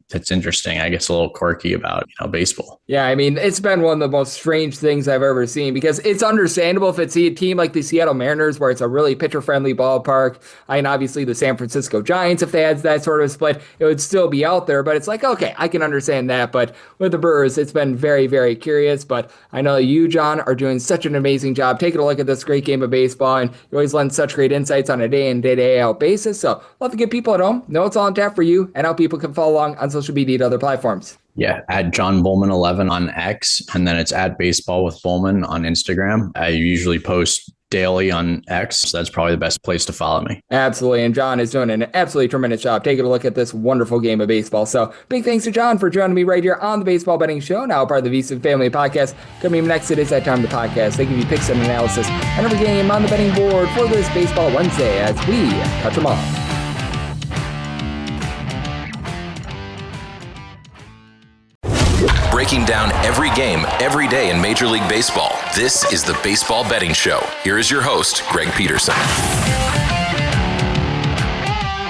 that's interesting. I guess a little quirky about, baseball. Yeah, I mean, it's been one of the most strange things I've ever seen because it's understandable if it's a team like the Seattle Mariners where it's a really pitcher-friendly ballpark. I mean, obviously the San Francisco Giants, if they had that sort of split, it would still be out there. But it's like, okay, I can understand that. But with the Brewers, it's been very, very curious. But I know you, John, are doing such an amazing job taking a look at this great game of baseball, and you always lend such great insights on a day-in, day-out basis. So love to get people at home know it's all on tap for you and how people can follow along on social media to other platforms. Yeah, at John Bollman 11 on X, and then it's at Baseball with Bollman on Instagram. I usually post daily on X, so that's probably the best place to follow me. Absolutely, and John is doing an absolutely tremendous job taking a look at this wonderful game of baseball. So big thanks to John for joining me right here on the Baseball Betting Show, now part of the VSiN Family Podcast. Coming up next, it is that time of the podcast. They give you picks and analysis on every game on the betting board for this Baseball Wednesday as we touch them all. Breaking down every game, every day in Major League Baseball. This is the Baseball Betting Show. Here is your host, Greg Peterson.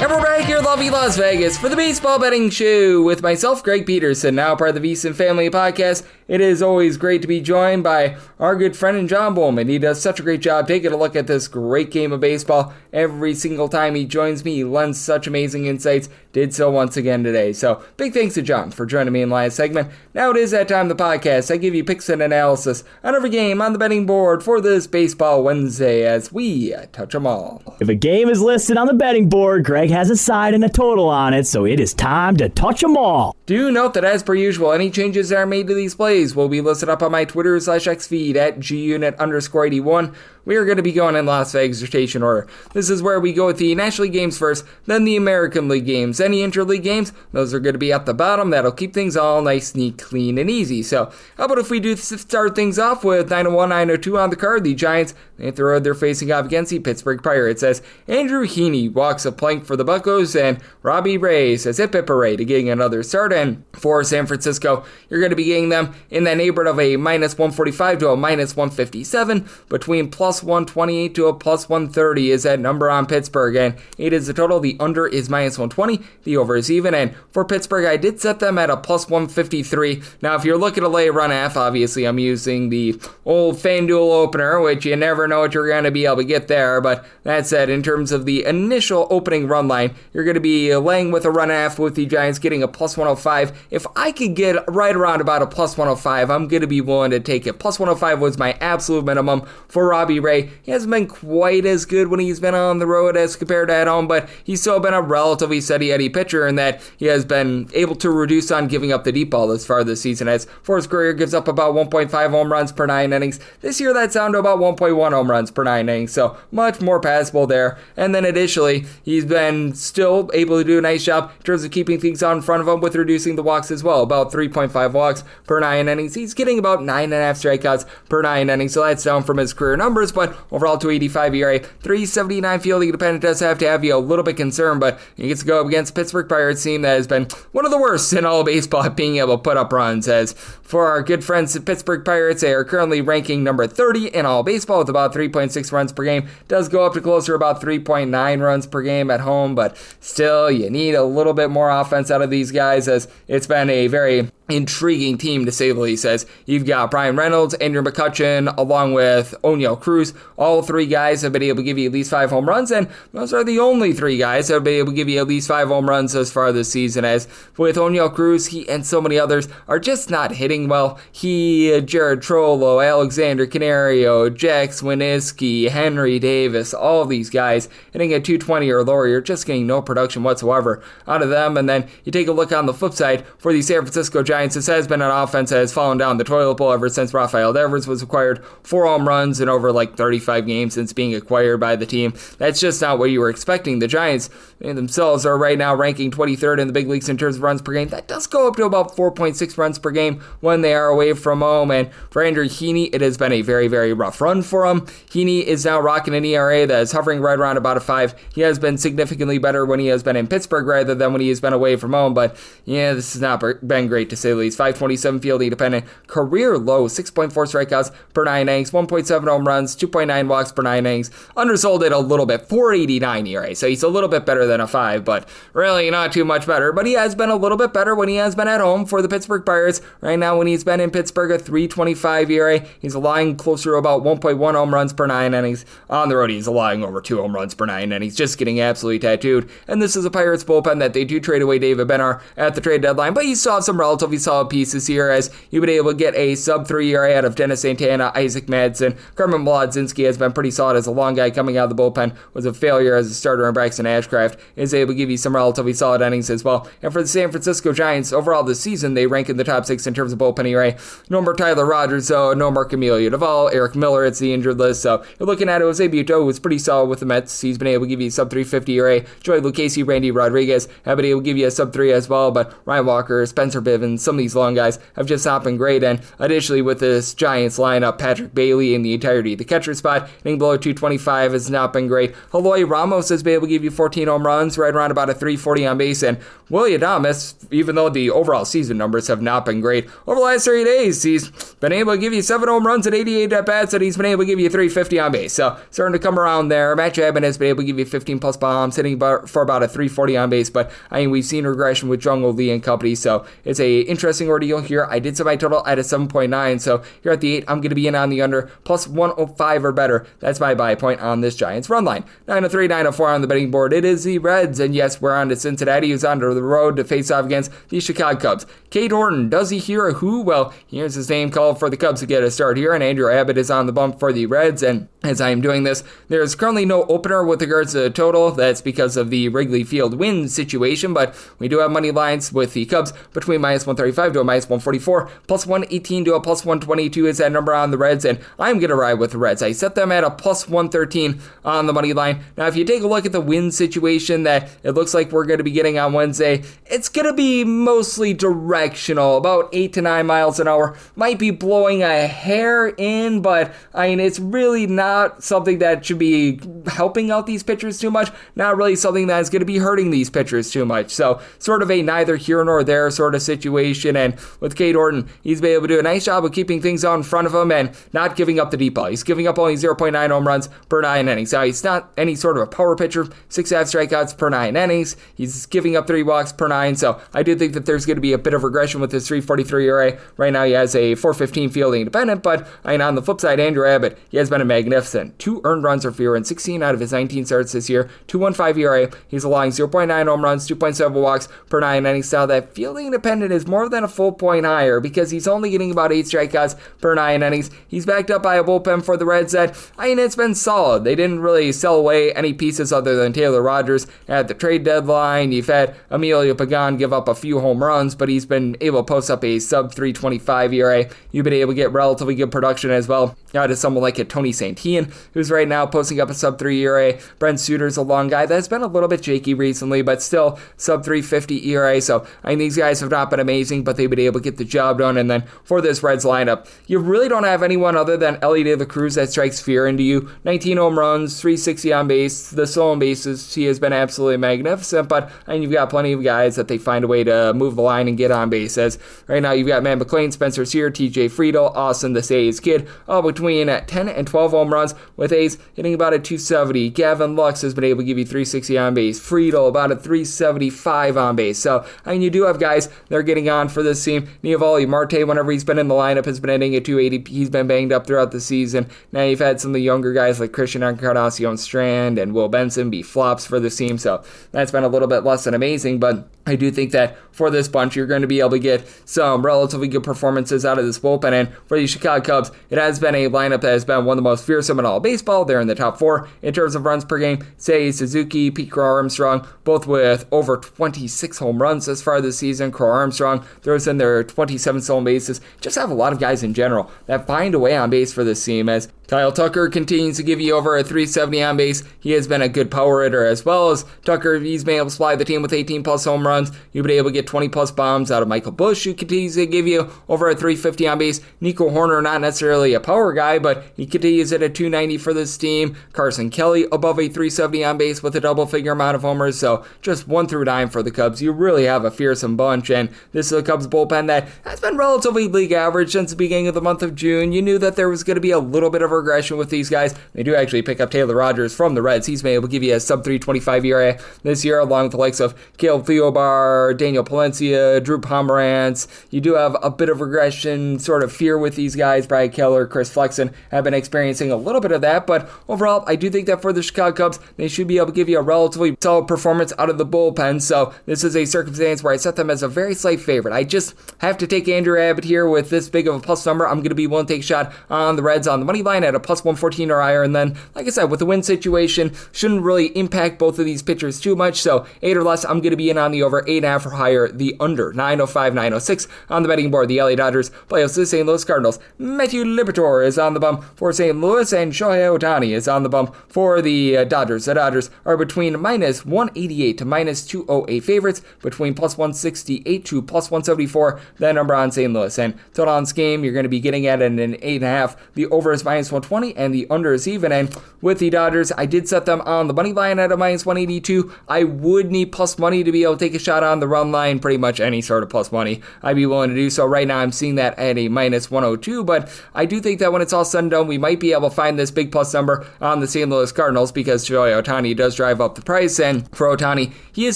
And we're back here in lovely Las Vegas for the Baseball Betting Show with myself, Greg Peterson, now part of the VSiN Family Podcast. It is always great to be joined by our good friend John Bollman. He does such a great job taking a look at this great game of baseball. Every single time he joins me, he lends such amazing insights. Did so once again today. So big thanks to John for joining me in last segment. Now it is that time of the podcast. I give you picks and analysis on every game on the betting board for this Baseball Wednesday as we touch them all. If a game is listed on the betting board, Greg has a side and a total on it, so it is time to touch them all. Do note that as per usual, any changes that are made to these plays plays will be listed up on my Twitter/X feed at @GUnit_81. We are going to be going in Las Vegas rotation order. This is where we go with the National League games first, then the American League games. Any interleague games, those are going to be at the bottom. That'll keep things all nice, neat, clean, and easy. So how about if we do start things off with 901, 902 on the card. The Giants, they throw they're facing off against the Pittsburgh Pirates as Andrew Heaney walks a plank for the Buccos, and Robbie Ray says hip hip hooray to getting another start. And for San Francisco, you're going to be getting them in that neighborhood of a -145 to a -157, between +128 to a +130 is that number on Pittsburgh, and 8 is the total. The under is -120, the over is even, and for Pittsburgh, I did set them at a +153. Now, if you're looking to lay a run half, obviously I'm using the old FanDuel opener, which you never know what you're going to be able to get there, but that said, in terms of the initial opening run line, you're going to be laying with a run half with the Giants getting a +105. If I could get right around about a +105, I'm going to be willing to take it. +105 was my absolute minimum for Robbie Ray. He hasn't been quite as good when he's been on the road as compared to at home, but he's still been a relatively steady Eddie pitcher in that he has been able to reduce on giving up the deep ball this far this season, as for his career gives up about 1.5 home runs per 9 innings. This year that's down to about 1.1 home runs per 9 innings, so much more passable there. And then additionally, he's been still able to do a nice job in terms of keeping things out in front of him with reducing the walks as well, about 3.5 walks per 9 innings. He's getting about 9.5 strikeouts per 9 innings, so that's down from his career numbers, but overall 285 ERA, 379 fielding dependent does have to have you a little bit concerned, but he gets to go up against Pittsburgh Pirates team that has been one of the worst in all of baseball at being able to put up runs. As for our good friends at Pittsburgh Pirates, they are currently ranking number 30 in all baseball with about 3.6 runs per game. Does go up to closer about 3.9 runs per game at home, but still you need a little bit more offense out of these guys, as it's been a very intriguing team to say the least. As you've got Brian Reynolds, Andrew McCutchen, along with O'Neill Cruz. All three guys have been able to give you at least 5 home runs, and those are the only 3 guys that have been able to give you at least 5 home runs thus far this season. As with O'Neill Cruz, he and so many others are just not hitting well. Jared Trollo, Alexander Canario, Jack Swiniski, Henry Davis, all of these guys hitting at 220 or lower. You're just getting no production whatsoever out of them. And then you take a look on the flip side for the San Francisco Giants. This has been an offense that has fallen down the toilet bowl ever since Rafael Devers was acquired. 4 home runs in over 35 games since being acquired by the team. That's just not what you were expecting. The Giants themselves are right now ranking 23rd in the big leagues in terms of runs per game. That does go up to about 4.6 runs per game when they are away from home. And for Andrew Heaney, it has been a very, very rough run for him. Heaney is now rocking an ERA that is hovering right around about a 5. He has been significantly better when he has been in Pittsburgh rather than when he has been away from home. But yeah, this has not been great to say the least. 527 fielding dependent, career low, 6.4 strikeouts per 9 innings, 1.7 home runs, 2.9 walks per 9 innings. Undersold it a little bit, 4.89 ERA, so he's a little bit better than a 5, but really not too much better. But he has been a little bit better when he has been at home for the Pittsburgh Pirates. Right now, when he's been in Pittsburgh, a 3.25 ERA. He's allowing closer to about 1.1 home runs per 9 innings. On the road, he's allowing over 2 home runs per 9 innings, just getting absolutely tattooed. And this is a Pirates bullpen that they do trade away David Bednar at the trade deadline, but you saw some relatively solid pieces here, as you've been able to get a sub-3 ERA out of Dennis Santana, Isaac Madsen. Carmen Mlodzinski has been pretty solid as a long guy coming out of the bullpen, was a failure as a starter, and Braxton Ashcraft is able to give you some relatively solid innings as well. And for the San Francisco Giants, overall this season, they rank in the top 6 in terms of bullpen ERA. No more Tyler Rogers, though, no more Camilo Duvall, Eric Miller, it's the injured list, so you're looking at Jose Buto, who was pretty solid with the Mets. He's been able to give you a sub-350 ERA. Joey Lucchesi, Randy Rodriguez have been able to give you a sub-3 as well, but Ryan Walker, Spencer Bivens, some of these long guys have just not been great. And additionally, with this Giants lineup, Patrick Bailey in the entirety of the catcher spot, hitting below 225 has not been great. Eloy Ramos has been able to give you 14 home runs, right around about a 340 on base. And Willie Adames, even though the overall season numbers have not been great, over the last 3 days, he's been able to give you 7 home runs at 88 at-bats, and he's been able to give you 350 on base. So starting to come around there. Matt Chapman has been able to give you 15 plus bombs, hitting for about a 340 on base, but we've seen regression with Jungle Lee and company, so it's a interesting ordeal here. I did set my total at a 7.9, so here at the 8, I'm going to be in on the under, plus 105 or better. That's my buy point on this Giants run line. 903, 904 on the betting board. It is the Reds, and yes, we're on to Cincinnati, who's on the road to face off against the Chicago Cubs. Cade Orton, does he hear a who? Well, here's his name called for the Cubs to get a start here, and Andrew Abbott is on the bump for the Reds, and as I am doing this. There's currently no opener with regards to the total. That's because of the Wrigley Field win situation, but we do have money lines with the Cubs between minus 135 to a minus 144, plus 118 to a plus 122 is that number on the Reds, and I'm going to ride with the Reds. I set them at a plus 113 on the money line. Now, if you take a look at the win situation that it looks like we're going to be getting on Wednesday, it's going to be mostly directional, about 8 to 9 miles an hour. Might be blowing a hair in, but I mean, it's really not something that should be helping out these pitchers too much, not really something that is going to be hurting these pitchers too much. So sort of a neither here nor there sort of situation. And with Cade Orton, he's been able to do a nice job of keeping things out in front of him and not giving up the deep ball. He's giving up only 0.9 home runs per 9 innings. Now, he's not any sort of a power pitcher, 6.5 strikeouts per 9 innings. He's giving up 3 walks per 9. So I do think that there's going to be a bit of regression with his 3.43 ERA. Right now, he has a 4.15 fielding independent, but I mean, on the flip side, Andrew Abbott, he has been a magnificent 2 earned runs or fewer in 16 out of his 19 starts this year, 2.15 ERA. He's allowing 0.9 home runs, 2.7 walks per 9 innings. Now, that fielding independent is more than a full point higher because he's only getting about 8 strikeouts per 9 innings. He's backed up by a bullpen for the Reds that, I mean, it's been solid. They didn't really sell away any pieces other than Taylor Rogers at the trade deadline. You've had Emilio Pagan give up a few home runs, but he's been able to post up a sub 3.25 ERA. You've been able to get relatively good production as well out of someone like a Tony Santillan, who's right now posting up a sub 3 ERA. Brent Suter's a long guy that's been a little bit shaky recently, but still sub 3.50 ERA. So I mean, these guys have not been amazing, but they've been able to get the job done. And then for this Reds lineup, you really don't have anyone other than Elly De La Cruz that strikes fear into you. 19 home runs, 360 on base, the stolen bases, he has been absolutely magnificent. But I mean, you've got plenty of guys that they find a way to move the line and get on base. As right now, you've got Matt McClain, Spencer Sear, TJ Friedel, Austin the A's Kid, all between 10 and 12 home runs, with A's hitting about a 270. Gavin Lux has been able to give you 360 on base. Friedel about a 375 on base. So, I mean, you do have guys that are getting on for this team. Niavali Marte, whenever he's been in the lineup, has been hitting at 280. He's been banged up throughout the season. Now you've had some of the younger guys like Christian Encarnacion Strand and Will Benson be flops for this team. So that's been a little bit less than amazing, but I do think that for this bunch, you're going to be able to get some relatively good performances out of this bullpen. And for the Chicago Cubs, it has been a lineup that has been one of the most fearsome in all of baseball. They're in the top 4 in terms of runs per game. Seiya Suzuki, Pete Crow Armstrong, both with over 26 home runs this far this season. Crow Armstrong throws in their 27 stolen bases. Just have a lot of guys in general that find a way on base for this team, as Kyle Tucker continues to give you over a 370 on base. He has been a good power hitter as well. As Tucker, he's been able to supply the team with 18 plus home runs. You've been able to get 20 plus bombs out of Michael Busch, who continues to give you over a 350 on base. Nico Horner, not necessarily a power guy, but he continues at a 290 for this team. Carson Kelly above a 370 on base with a double figure amount of homers. So just 1 through 9 for the Cubs. You really have a fearsome bunch, and this is a Cubs bullpen that has been relatively league average since the beginning of the month of June. You knew that there was going to be a little bit of regression with these guys. They do actually pick up Taylor Rogers from the Reds. He's been able to give you a sub 3.25 ERA this year, along with the likes of Caleb Theobar, Daniel Palencia, Drew Pomerantz. You do have a bit of regression, sort of fear with these guys. Brian Keller, Chris Flexen have been experiencing a little bit of that, but overall, I do think that for the Chicago Cubs, they should be able to give you a relatively solid performance out of the bullpen. So this is a circumstance where I set them as a very slight favorite. I just have to take Andrew Abbott here with this big of a plus number. I'm going to be willing to take a shot on the Reds on the money line at a plus 114 or higher. And then, like I said, with the win situation, shouldn't really impact both of these pitchers too much. So 8 or less, I'm going to be in on the over, 8.5 or higher, the under, 905, 906 on the betting board. The LA Dodgers play host to the St. Louis Cardinals. Matthew Liberatore is on the bump for St. Louis, and Shohei Ohtani is on the bump for the Dodgers. The Dodgers are between minus 188 to minus 208 favorites, between plus 168 to plus 174, that number on St. Louis. And total on this game, you're going to be getting at an 8.5. The over is minus 120, and the under is even. And with the Dodgers, I did set them on the money line at a minus 182. I would need plus money to be able to take a shot on the run line, pretty much any sort of plus money I'd be willing to do so. Right now, I'm seeing that at a minus 102, but I do think that when it's all said and done, we might be able to find this big plus number on the St. Louis Cardinals, because Shohei Ohtani does drive up the price. And for Ohtani, he is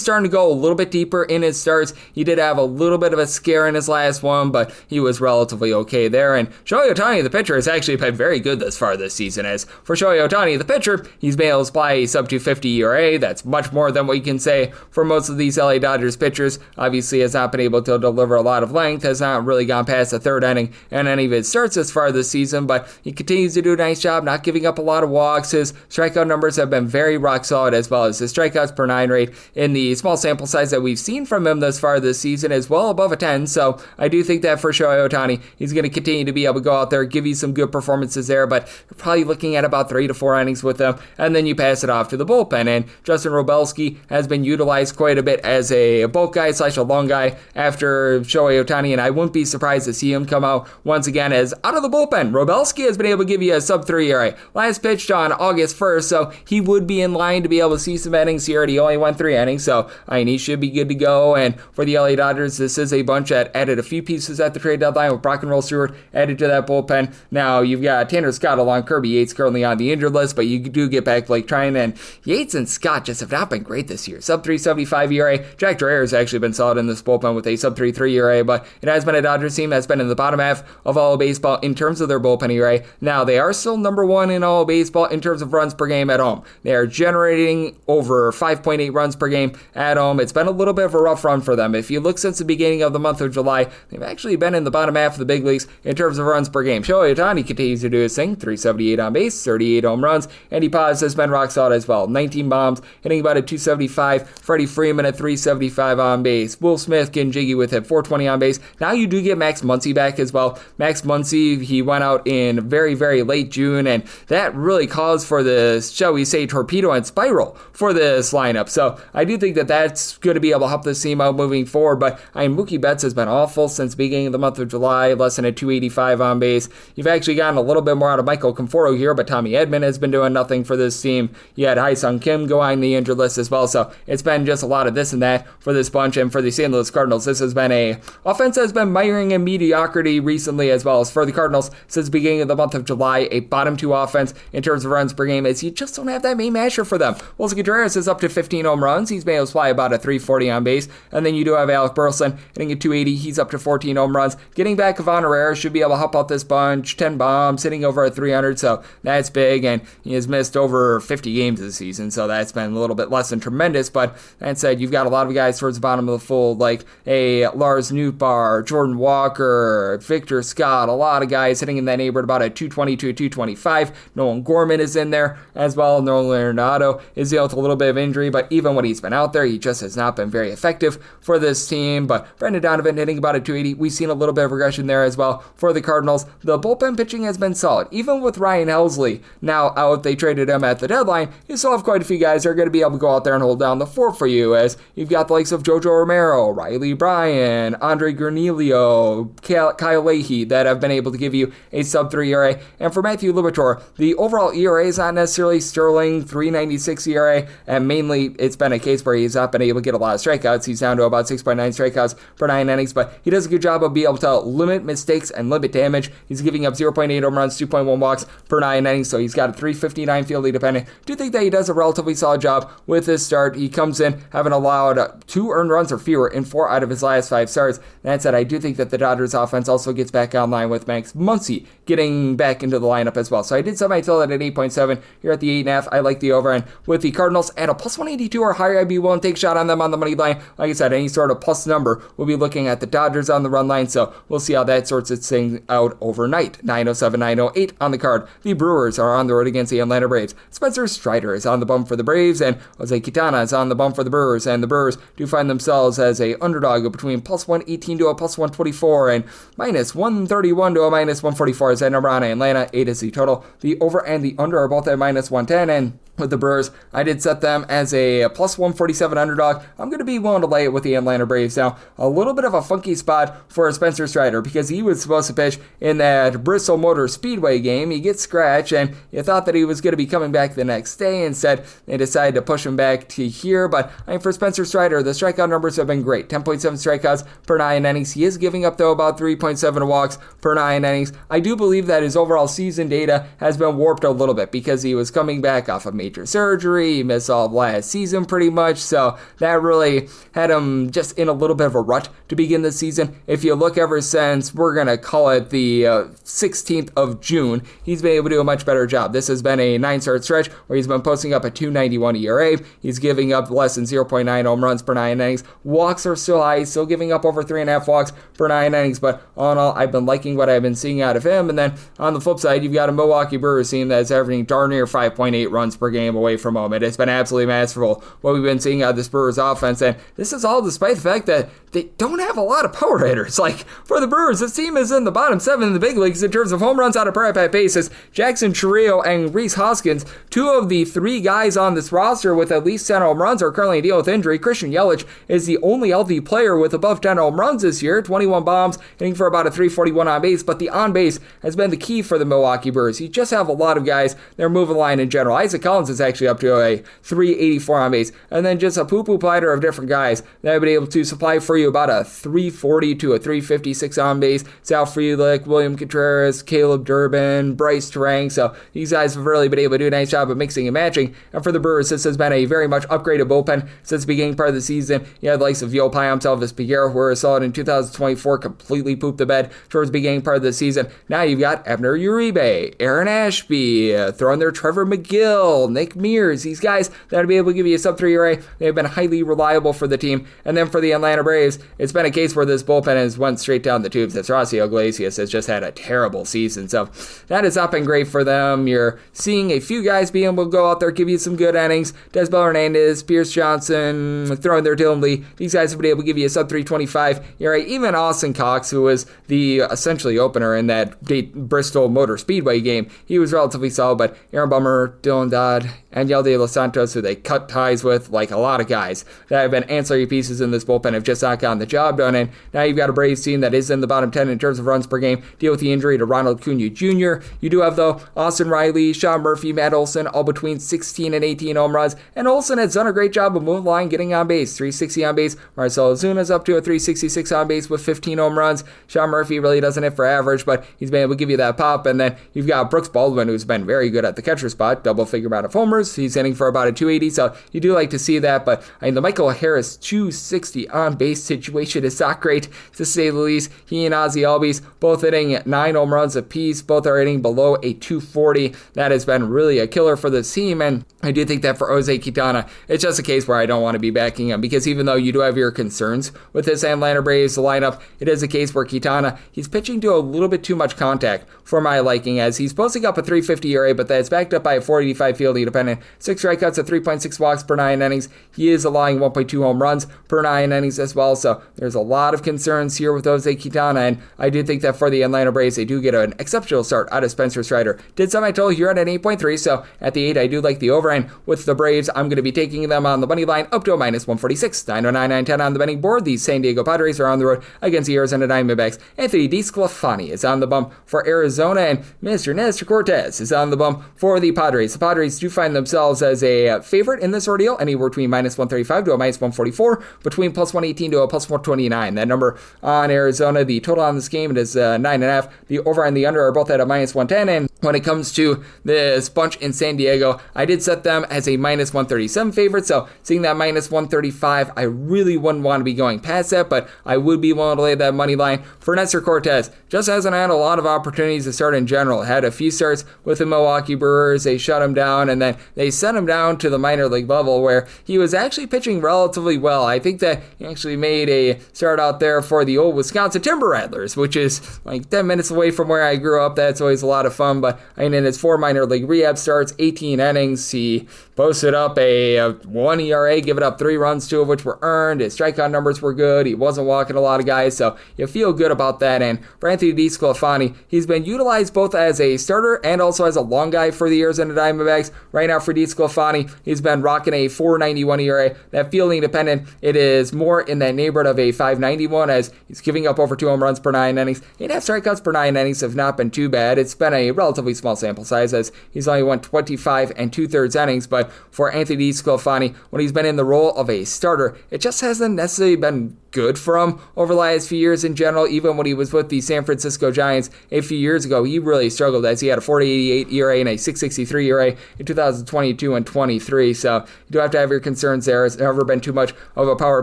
starting to go a little bit deeper in his starts. He did have a little bit of a scare in his last one, but he was relatively okay there. And Shohei Ohtani, the pitcher, has actually been very good this far this season. As for Shohei Ohtani, the pitcher, he's been able to supply a sub-250 ERA. That's much more than what you can say for most of these LA Dodgers pitchers. Obviously has not been able to deliver a lot of length, has not really gone past the third inning in any of his starts this far this season, but he continues to do a nice job not giving up a lot of walks. His strikeout numbers have been very rock solid, as well as his strikeouts per 9 rate in the small sample size that we've seen from him thus far this season is well above a 10. So I do think that for Shohei Ohtani, he's going to continue to be able to go out there, give you some good performances there, but you're probably looking at about 3 to 4 innings with him, and then you pass it off to the bullpen. And Justin Robelski has been utilized quite a bit as a bulk guy / a long guy after Shohei Ohtani, and I wouldn't be surprised to see him come out once again as out of the bullpen. Robelski has been able to give you a sub-3 ERA. Last pitched on August 1st, so he would be in line to be able to see some innings here. He only went 3 innings, so he should be good to go. And for the LA Dodgers, this is a bunch that added a few pieces at the trade deadline with Brock and Roll Stewart added to that bullpen. Now you've got Tanner Scott along Kirby Yates currently on the injured list, but you do get back Blake Trine, and Yates and Scott just have not been great this year. Sub-375 ERA. Jack Dreher has actually been solid in this bullpen with a sub-3.3 ERA, but it has been a Dodgers team that's been in the bottom half of all of baseball in terms of their bullpen ERA. Now they are still number 1 in all of baseball in terms of runs per game at home. They are generating over 5.8 runs per game at home. It's been a little bit of a rough run for them. If you look since the beginning of the month of July, they've actually been in the bottom half of the big leagues in terms of runs per game. Shohei Ohtani continues to do his thing, 378 on base, 38 home runs. Andy Paz has been rock solid as well, 19 bombs, hitting about a 275. Freddie Freeman at 375 on base. Will Smith getting jiggy with it, 420 on base. Now you do get Max Muncy back as well. Max Muncy, he went out in very, very late June, and that really caused for this, shall we say, torpedo and spiral for this lineup. So I do think that that's going to be able to help this team out moving forward, but Mookie Betts has been awful since the beginning of the month of July, less than a 285 on base. You've actually gotten a little bit more out of Michael Conforto here, but Tommy Edman has been doing nothing for this team. You had Hyesung Kim go on the injured list as well, so it's been just a lot of this and that for this bunch. And for the St. Louis Cardinals, this has been a offense that has been miring in mediocrity recently as well. As for the Cardinals, since the beginning of the month of July, a bottom 2 offense in terms of runs per game, as you just don't have that main masher for them. Wilson Contreras is up to 15 home runs. He's been able to fly about a 340 on base. And then you do have Alec Burleson hitting a 280. He's up to 14 home runs. Getting back Ivan Herrera should be able to help out this bunch. 10 bombs, hitting over at 300, so that's big. And he has missed over 50 games this season, so that's been a little bit less than tremendous. But that said, you've got a lot of guys towards the bottom of the fold, like a Lars Nootbaar, Jordan Walker, Victor Scott, a lot of guys hitting in that neighborhood about a 220 to a 225. Nolan Gorman is in there as well. Nolan Arenado is dealing with a little bit of injury, but even when he's been out there, he just has not been very effective for this team. But Brendan Donovan hitting about a 280. We've seen a little bit of regression there as well for the Cardinals. The bullpen pitching has been solid. Even with Ryan Helsley now out, they traded him at the deadline, you still have quite a few guys that are going to be able to go out there and hold down the fort for you, as you've got the likes of Jojo Romero, Riley Bryan, Andre Granillo, Kyle Leahy that have been able to give you a sub-3 ERA. And for Matthew Liberatore, the overall ERA is not necessarily sterling, 396 ERA, and mainly it's been a case where he's not been able to get a lot of strikeouts. He's down to about 6.9 strikeouts per 9 innings, but he does a good job of being able to limit mistakes and limit damage. He's giving up 0.8 home runs, 2.1 walks per 9 innings, so he's got a 359 fielding dependent. Do think that he does a relatively solid job with his start. He comes in having allowed 2 earned runs or fewer in 4 out of his last 5 starts. That said, I do think that the Dodgers offense also gets back online with Max Muncy getting back into the lineup as well. So I did set my tilt at 8.7 here at the 8.5. I like the over, and with the Cardinals at a plus 182 or higher, I'd be willing to take a shot on them on the money line. Like I said, any sort of plus number, we'll be looking at the Dodgers on the run line, so we'll see how that sorts its thing out overnight. 907, 908 on the card. The Brewers are on the road against the Atlanta Braves. Spencer Strider is on the bump for the Braves, and Jose Quintana is on the bump for the Brewers, and the Brewers do find themselves as a underdog of between plus 118 to a plus 124 and minus 131 to a minus 144 is that number on Atlanta. 8 is the total. The over and the under are both at minus 110, and with the Brewers, I did set them as a plus 147 underdog. I'm going to be willing to lay it with the Atlanta Braves. Now, a little bit of a funky spot for Spencer Strider because he was supposed to pitch in that Bristol Motor Speedway game. He gets scratched, and you thought that he was going to be coming back the next day. Instead, they decided to push him back to here. But for Spencer Strider, the strikeout numbers have been great. 10.7 strikeouts per 9 innings. He is giving up, though, about 3.7 walks per 9 innings. I do believe that his overall season data has been warped a little bit because he was coming back off of major surgery. He missed all of last season pretty much, so that really had him just in a little bit of a rut to begin the season. If you look ever since, we're going to call it the 16th of June, he's been able to do a much better job. This has been a 9-start stretch where he's been posting up a 2.91 ERA. He's giving up less than 0.9 home runs per 9 innings. Walks are still high. He's still giving up over 3.5 walks per 9 innings, but all in all, I've been liking what I've been seeing out of him. And then on the flip side, you've got a Milwaukee Brewers team that's averaging darn near 5.8 runs per game away from home. It's been absolutely masterful what we've been seeing out of this Brewers offense, and this is all despite the fact that they don't have a lot of power hitters. Like, for the Brewers, this team is in the bottom 7 in the big leagues in terms of home runs on a per at-bat basis. Jackson Chourio and Rhys Hoskins, 2 of the 3 guys on this roster with at least 10 home runs, are currently dealing with injury. Christian Yelich is the only healthy player with above 10 home runs this year, 21 bombs, hitting for about a 341 on base, but the on base has been the key for the Milwaukee Brewers. You just have a lot of guys, they're moving the line in general. Isaac Collins is actually up to a 384 on base, and then just a poo-poo platter of different guys that have been able to supply for you about a 340 to a 356 on base. Sal Frelick, William Contreras, Caleb Durbin, Bryce Terang, so these guys have really been able to do a nice job of mixing and matching, and for the Brewers, this has been a very much upgraded bullpen since the beginning part of the season. You had the likes of Yo Payamps, Elvis Peguero, who were solid in 2024, completely pooped the bed towards the beginning part of the season. Now you've got Abner Uribe, Aaron Ashby, throwing there Trevor McGill, Nick Mears, these guys that'll be able to give you a sub-3 ERA. They've been highly reliable for the team. And then for the Atlanta Braves, it's been a case where this bullpen has went straight down the tubes. That's Rossio Iglesias has just had a terrible season. So that has not been great for them. You're seeing a few guys being able to go out there, give you some good innings. Desbel Hernandez, Pierce Johnson, throwing there Dylan Lee. These guys have been able to give you a sub-325 ERA. Even Austin Cox, who was the essentially opener in that Bristol Motor Speedway game, he was relatively solid, but Aaron Bummer, Dylan Dodd, and Angel de los Santos, who they cut ties with, like a lot of guys that have been ancillary pieces in this bullpen, have just not gotten the job done. And now you've got a Braves team that is in the bottom 10 in terms of runs per game, deal with the injury to Ronald Acuna Jr. You do have, though, Austin Riley, Sean Murphy, Matt Olson, all between 16 and 18 home runs. And Olson has done a great job of moving the line, getting on base, 360 on base. Marcell Ozuna's up to a 366 on base with 15 home runs. Sean Murphy really doesn't hit for average, but he's been able to give you that pop. And then you've got Brooks Baldwin, who's been very good at the catcher spot, double-figure amount of homers. He's hitting for about a 280, so you do like to see that. But I mean, the Michael Harris 260 on base situation is not great, to say the least. He and Ozzie Albies both hitting 9 home runs apiece. Both are hitting below a 240. That has been really a killer for this team, and I do think that for Jose Quintana, it's just a case where I don't want to be backing him, because even though you do have your concerns with this Atlanta Braves lineup, it is a case where Quintana, he's pitching to a little bit too much contact for my liking, as he's posting up a 350 ERA, but that's backed up by a 485 fielding dependent, 6 strikeouts at 3.6 walks per 9 innings. He is allowing 1.2 home runs per 9 innings as well, so there's a lot of concerns here with Jose Quintana, and I do think that for the Atlanta Braves, they do get an exceptional start out of Spencer Strider. Did some I told you, you're at an 8.3, so at the 8, I do like the over, and with the Braves, I'm going to be taking them on the money line up to a minus 146, 909, 910 on the betting board. The San Diego Padres are on the road against the Arizona Diamondbacks. Anthony DeSclafani is on the bump for Arizona, and Mr. Nestor Cortez is on the bump for the Padres. The Padres do find themselves as a favorite in this ordeal, anywhere between minus 135 to a minus 144, between plus 118 to a plus 129. That number on Arizona, the total on this game, it is 9.5. The over and the under are both at a minus 110, and when it comes to this bunch in San Diego, I did set them as a minus 137 favorite, so seeing that minus 135, I really wouldn't want to be going past that, but I would be willing to lay that money line for Nestor Cortez. Just hasn't had a lot of opportunities to start in general. Had a few starts with the Milwaukee Brewers, they shut him down, and then they sent him down to the minor league level where he was actually pitching relatively well. I think that he actually made a start out there for the old Wisconsin Timber Rattlers, which is like 10 minutes away from where I grew up. That's always a lot of fun, but in his 4 minor league rehab starts, 18 innings, he posted up a 1 ERA, giving up 3 runs, 2 of which were earned. His strikeout numbers were good. He wasn't walking a lot of guys, so you feel good about that. And for Anthony DeSclafani, he's been utilized both as a starter and also as a long guy for the Arizona Diamondbacks. Right now for DeSclafani, he's been rocking a 4.91 ERA. That fielding dependent, it is more in that neighborhood of a 5.91, as he's giving up over 2 home runs per 9 innings. 8.5 strikeouts per 9 innings have not been too bad. It's been a relatively small sample size, as he's only won 25 2/3 innings, but for Anthony DeSclafani, when he's been in the role of a starter, it just hasn't necessarily been good for him over the last few years in general. Even when he was with the San Francisco Giants a few years ago, he really struggled, as he had a 4.88 ERA and a 6.63 ERA in 2020 of 22 and 23. So you do have to have your concerns there. He's never been too much of a power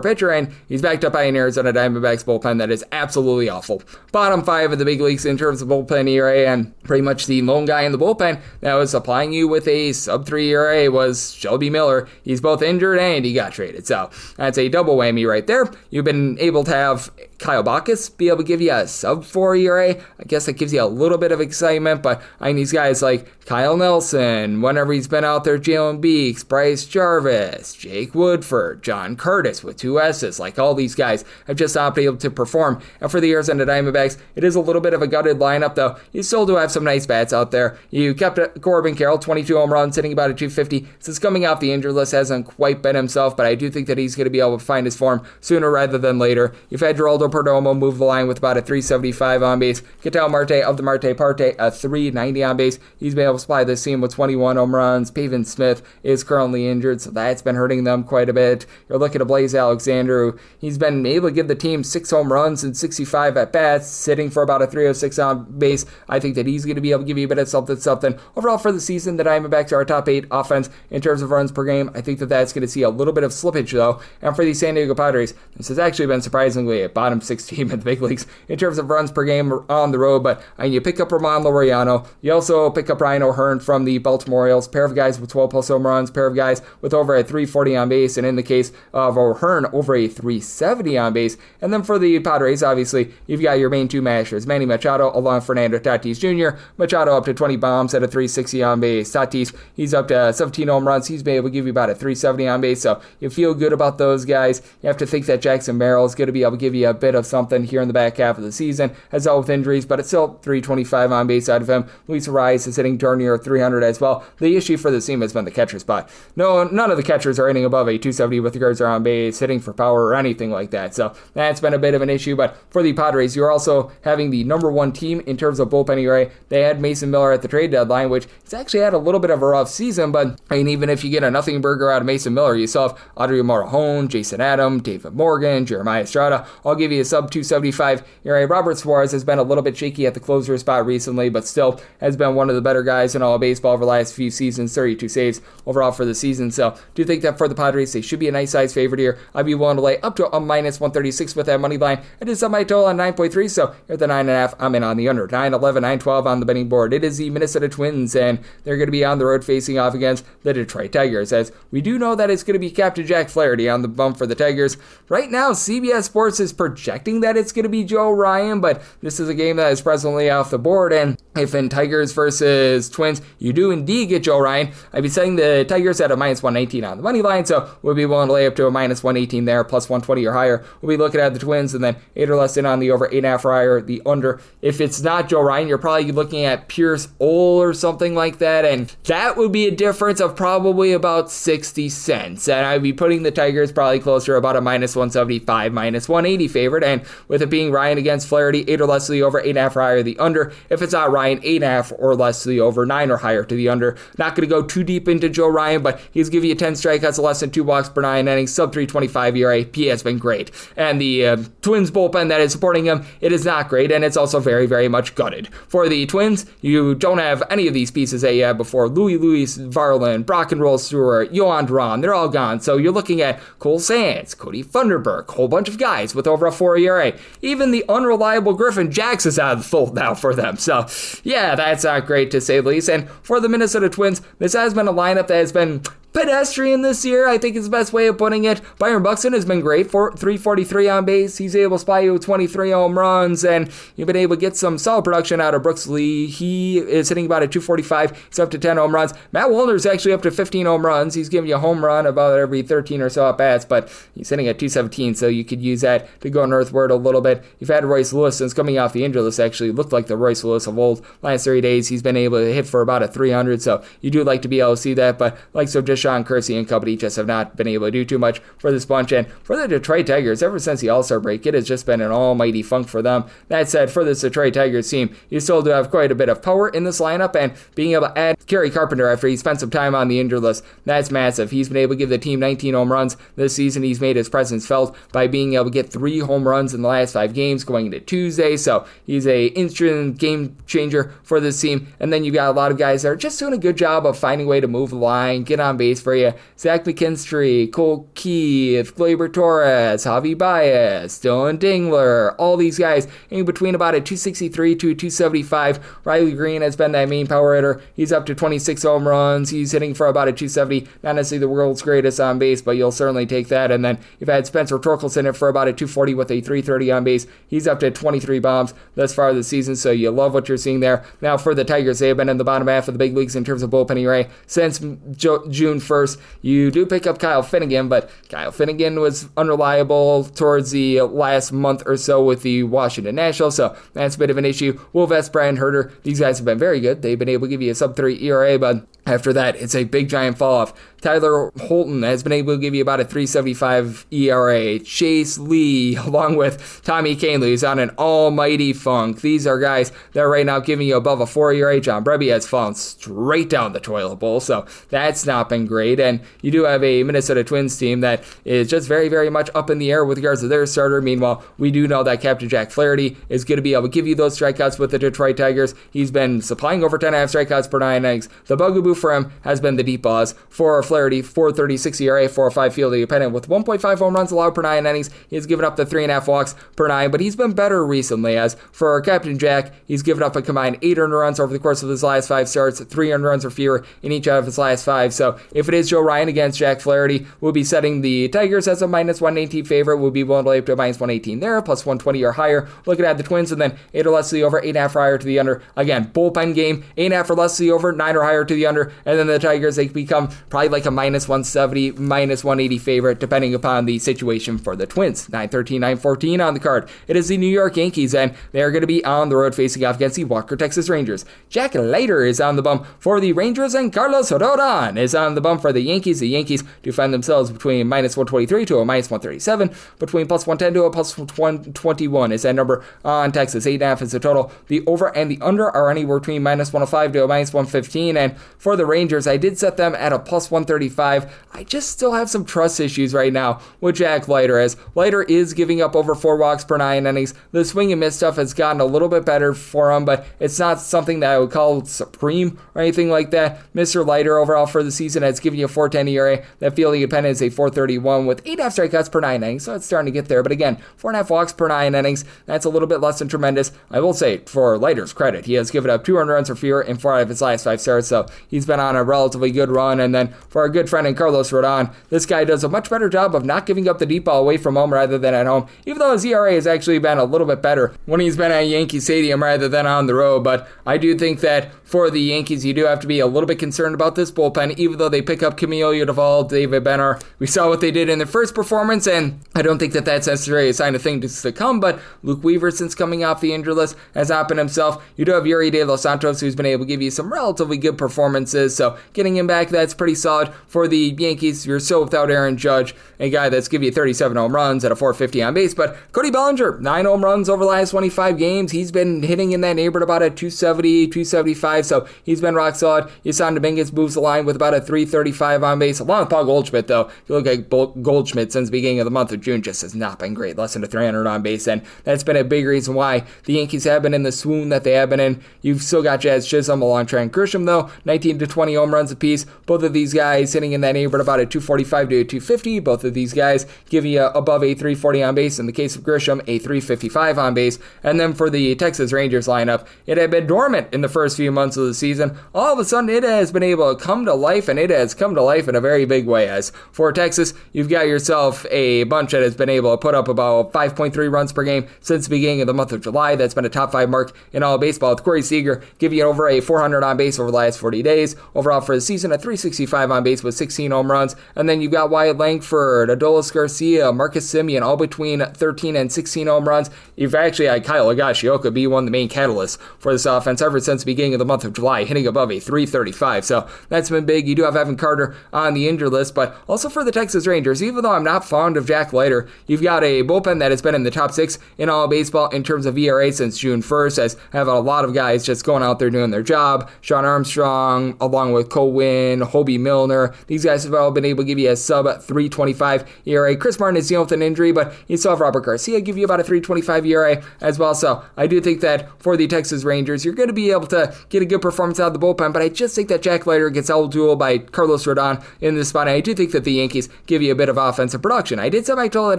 pitcher, and he's backed up by an Arizona Diamondbacks bullpen that is absolutely awful. Bottom 5 of the big leagues in terms of bullpen ERA, and pretty much the lone guy in the bullpen that was supplying you with a sub-3 ERA was Shelby Miller. He's both injured and he got traded. So that's a double whammy right there. You've been able to have Kyle Backus be able to give you a sub-4 ERA. I guess that gives you a little bit of excitement, but I mean, these guys like Kyle Nelson, whenever he's been out there, Jalen Beeks, Bryce Jarvis, Jake Woodford, John Curtis with 2 S's, like all these guys have just not been able to perform. And for the Arizona Diamondbacks, it is a little bit of a gutted lineup, though. You still do have some nice bats out there. You kept Corbin Carroll, 22 home runs, hitting about a 250. Since coming off the injured list, hasn't quite been himself, but I do think that he's going to be able to find his form sooner rather than later. You've had Geraldo Perdomo move the line with about a 375 on base. Ketel Marte of the Marte Parte, a 390 on base. He's been able to supply this team with 21 home runs. Pavin Smith is currently injured, so that's been hurting them quite a bit. You're looking at Blaze Alexander, who he's been able to give the team 6 home runs and 65 at-bats, sitting for about a 306 on base. I think that he's going to be able to give you a bit of something. Overall for the season, the Diamondbacks are a top 8 offense in terms of runs per game. I think that that's going to see a little bit of slippage, though. And for the San Diego Padres, this has actually been surprisingly a bottom 6 team in the big leagues in terms of runs per game on the road. But you pick up Ramon Laureano. You also pick up Ryan O'Hearn from the Baltimore Orioles. Pair of guys with 12-plus home runs. Pair of guys with over a 340 on base. And in the case of O'Hearn, over a 370 on base. And then for the Padres, obviously, you've got your main 2 mashers. Manny Machado along with Fernando Tatis Jr. Machado up to 20 bombs at a 360 on base. Tatis, he's up to 17 home runs. He's been able to give you about a 370 on base. So you feel good about those guys. You have to think that Jackson Merrill is going to be able to give you a bit of something here in the back half of the season. Has dealt with injuries, but it's still 325 on base out of him. Luis Arias is hitting darn near 300 as well. The issue for this team has been the catcher spot. No, none of the catchers are hitting above a 270 with regards to on base, hitting for power or anything like that. So that's been a bit of an issue. But for the Padres, you're also having the number 1 team in terms of bullpen ERA. They had Mason Miller at the trade deadline, which he's actually had a little bit of a rough season. But I mean, even if you get a nothing burger out of Mason Miller, you still have Audrey Morejon, Jason Adam, David Morgan, Jeremiah Estrada. I'll give you a sub 275 ERA. Robert Suarez has been a little bit shaky at the closer spot recently, but still has been one of the better guys in all of baseball over the last few seasons. 32 saves overall for the season. So do you think that for the Padres, they should be a nice size favorite here? I'd be willing to lay up to a minus 136 with that money line. I did set my total on 9.3, so at the 9.5, I'm in on the under. 9-11, 9-12 on the betting board. It is the Minnesota Twins, and they're going to be on the road facing off against the Detroit Tigers, as we do know that it's going to be Captain Jack Flaherty on the bump for the Tigers. Right now, CBS Sports is projecting that it's going to be Joe Ryan, but this is a game that is presently off the board, and if in Tigers versus Twins, you do indeed get Joe Ryan, I'd be saying the Tigers at a minus 119 on the money line, so we'll be willing to lay up to a minus 118 there, plus 120 or higher. We'll be looking at the Twins, and then 8 or less in on the over, 8.5 or higher, the under. If it's not Joe Ryan, you're probably looking at Pierce Ole or something like that, and that would be a difference of probably about 60 cents, and I'd be putting the Tigers probably closer, about a minus 175, minus 180 favorite, and with it being Ryan against Flaherty, 8 or less to the over, 8.5 or higher the under. If it's not Ryan, 8.5 or less to the over, 9 or higher to the under. Not going to go too deep into Joe Ryan, but he's giving you 10 strikeouts, less than 2 walks per 9 innings, sub 325 ERA. He has been great, and the Twins bullpen that is supporting him, it is not great, and it's also very, very much gutted. For the Twins, you don't have any of these pieces that you had before. Louis Varland, Brock and Roll Stewart, Yohan Duran, they're all gone. So you're looking at Cole Sands, Cody Funderburk, whole bunch of guys with over a 4 ERA. Even the unreliable Griffin Jax is out of the fold now for them. So yeah, that's not great to say the least. And for the Minnesota Twins, this has been a lineup that has been pedestrian this year, I think is the best way of putting it. Byron Buxton has been great for 343 on base. He's able to supply you with 23 home runs, and you've been able to get some solid production out of Brooks Lee. He is hitting about a 245. He's up to 10 home runs. Matt Wallner's actually up to 15 home runs. He's giving you a home run about every 13 or so at bats, but he's hitting at 217, so you could use that to go northward a little bit. You've had Royce Lewis since coming off the injury list, actually looked like the Royce Lewis of old. Last 30 days, he's been able to hit for about a 300, so you do like to be able to see that, but like so just Sean Kersey and company just have not been able to do too much for this bunch. And for the Detroit Tigers, ever since the All-Star break, it has just been an almighty funk for them. That said, for this Detroit Tigers team, you still do have quite a bit of power in this lineup, and being able to add Kerry Carpenter after he spent some time on the injured list, that's massive. He's been able to give the team 19 home runs this season. He's made his presence felt by being able to get 3 home runs in the last 5 games going into Tuesday, so he's a instant game changer for this team. And then you've got a lot of guys that are just doing a good job of finding a way to move the line, get on base for you. Zach McKinstry, Cole Keith, Gleyber Torres, Javi Baez, Dylan Dingler, all these guys in between about a 263 to a 275. Riley Green has been that main power hitter. He's up to 26 home runs. He's hitting for about a 270. Not necessarily the world's greatest on base, but you'll certainly take that. And then you've had Spencer Torkelson hit for about a 240 with a 330 on base. He's up to 23 bombs thus far this season, so you love what you're seeing there. Now for the Tigers, they have been in the bottom half of the big leagues in terms of bullpen ERA since June 1st. You do pick up Kyle Finnegan, but Kyle Finnegan was unreliable towards the last month or so with the Washington Nationals, so that's a bit of an issue. Will Vest, Brian Herter, these guys have been very good. They've been able to give you a sub-3 ERA, but after that, it's a big giant fall-off. Tyler Holton has been able to give you about a 3.75 ERA. Chase Lee, along with Tommy Kahnle, is on an almighty funk. These are guys that are right now giving you above a 4 ERA. John Brebbie has fallen straight down the toilet bowl, so that's not been great. And you do have a Minnesota Twins team that is just very, very much up in the air with regards to their starter. Meanwhile, we do know that Captain Jack Flaherty is going to be able to give you those strikeouts with the Detroit Tigers. He's been supplying over 10.5 strikeouts per 9 innings. The bugaboo for him has been the deep balls. For Flaherty, 4.36 ERA, 4.05 fielding dependent with 1.5 home runs allowed per 9 innings. He's given up the 3.5 walks per 9, but he's been better recently. As for Captain Jack, he's given up a combined 8 earned runs over the course of his last 5 starts, 3 earned runs or fewer in each out of his last 5. So if it is Joe Ryan against Jack Flaherty, we'll be setting the Tigers as a minus 118 favorite. We'll be willing to lay up to a minus 118 there, plus 120 or higher. Looking at the Twins, and then 8 or less to the over, 8.5 or higher to the under. Again, bullpen game, 8.5 or less to the over, 9 or higher to the under. And then the Tigers, they become probably like a minus 170, minus 180 favorite, depending upon the situation for the Twins. 9-13, 9-14 on the card. It is the New York Yankees, and they are going to be on the road facing off against the Walker, Texas Rangers. Jack Leiter is on the bump for the Rangers, and Carlos Rodon is on the bump for the Yankees. The Yankees do find themselves between minus 123 to a minus 137, between plus 110 to a plus 121 is that number on Texas. 8.5 is the total. The over and the under are anywhere between minus 105 to a minus 115, and for the Rangers, I did set them at a plus 135. I just still have some trust issues right now with Jack Leiter, as Leiter is giving up over 4 walks per 9 innings. The swing and miss stuff has gotten a little bit better for him, but it's not something that I would call supreme or anything like that. Mr. Leiter overall for the season has given you a 4.10 ERA. That fielding dependent is a 4.31 with 8.5 strikeouts per 9 innings, so it's starting to get there. But again, 4.5 walks per 9 innings, that's a little bit less than tremendous. I will say, for Leiter's credit, he has given up 2 earned runs or fewer in 4 out of his last 5 starts, so he's been on a relatively good run. And then for our good friend in Carlos Rodon, this guy does a much better job of not giving up the deep ball away from home rather than at home, even though his ERA has actually been a little bit better when he's been at Yankee Stadium rather than on the road. But I do think that for the Yankees, you do have to be a little bit concerned about this bullpen, even though they pick up Camilo Duvall, David Benner. We saw what they did in their first performance, and I don't think that that's necessarily a sign of things to come, but Luke Weaver, since coming off the injured list, has not been himself. You do have Yuri De Los Santos, who's been able to give you some relatively good performances, so getting him back, that's pretty solid. For the Yankees, you're still without Aaron Judge, a guy that's given you 37 home runs at a 450 on base, but Cody Bellinger, 9 home runs over the last 25 games. He's been hitting in that neighborhood about a 270, 275, so he's been rock solid. Yasan Dominguez moves the line with about a 335 on base, along with Paul Goldschmidt, though. If you look at Goldschmidt since the beginning of the month of June, just has not been great, less than a 300 on base, and that's been a big reason why the Yankees have been in the swoon that they have been in. You've still got Jazz Chisholm along Trent Grisham, though, 19 to 20 home runs apiece. Both of these guys hitting in that neighborhood about a 245 to a 250. Both of these guys give you above a 340 on base. In the case of Grisham, a 355 on base. And then for the Texas Rangers lineup, it had been dormant in the first few months of the season. All of a sudden, it has been able to come to life, and it has come to life in a very big way. As for Texas, you've got yourself a bunch that has been able to put up about 5.3 runs per game since the beginning of the month of July. That's been a top 5 mark in all baseball, with Corey Seager giving you over a 400 on base over the last 40 days. Overall for the season, a 365 on base with 16 home runs. And then you've got Wyatt Langford, Adolis Garcia, Marcus Semien, all between 13 and 16 home runs. You've actually had Kyle Higashioka be one of the main catalysts for this offense ever since the beginning of the month of July, hitting above a 335. So that's been big. You do have Evan Kevin Carter on the injured list, but also for the Texas Rangers, even though I'm not fond of Jack Leiter, you've got a bullpen that has been in the top 6 in all of baseball in terms of ERA since June 1st, as have a lot of guys just going out there doing their job. Sean Armstrong, along with Cole Winn, Hobie Milner, these guys have all been able to give you a sub 3.25 ERA. Chris Martin is dealing with an injury, but you still have Robert Garcia give you about a 3.25 ERA as well. So I do think that for the Texas Rangers, you're going to be able to get a good performance out of the bullpen, but I just think that Jack Leiter gets outdueled by Carlos Rodon in this spot. And I do think that the Yankees give you a bit of offensive production. I did set my total at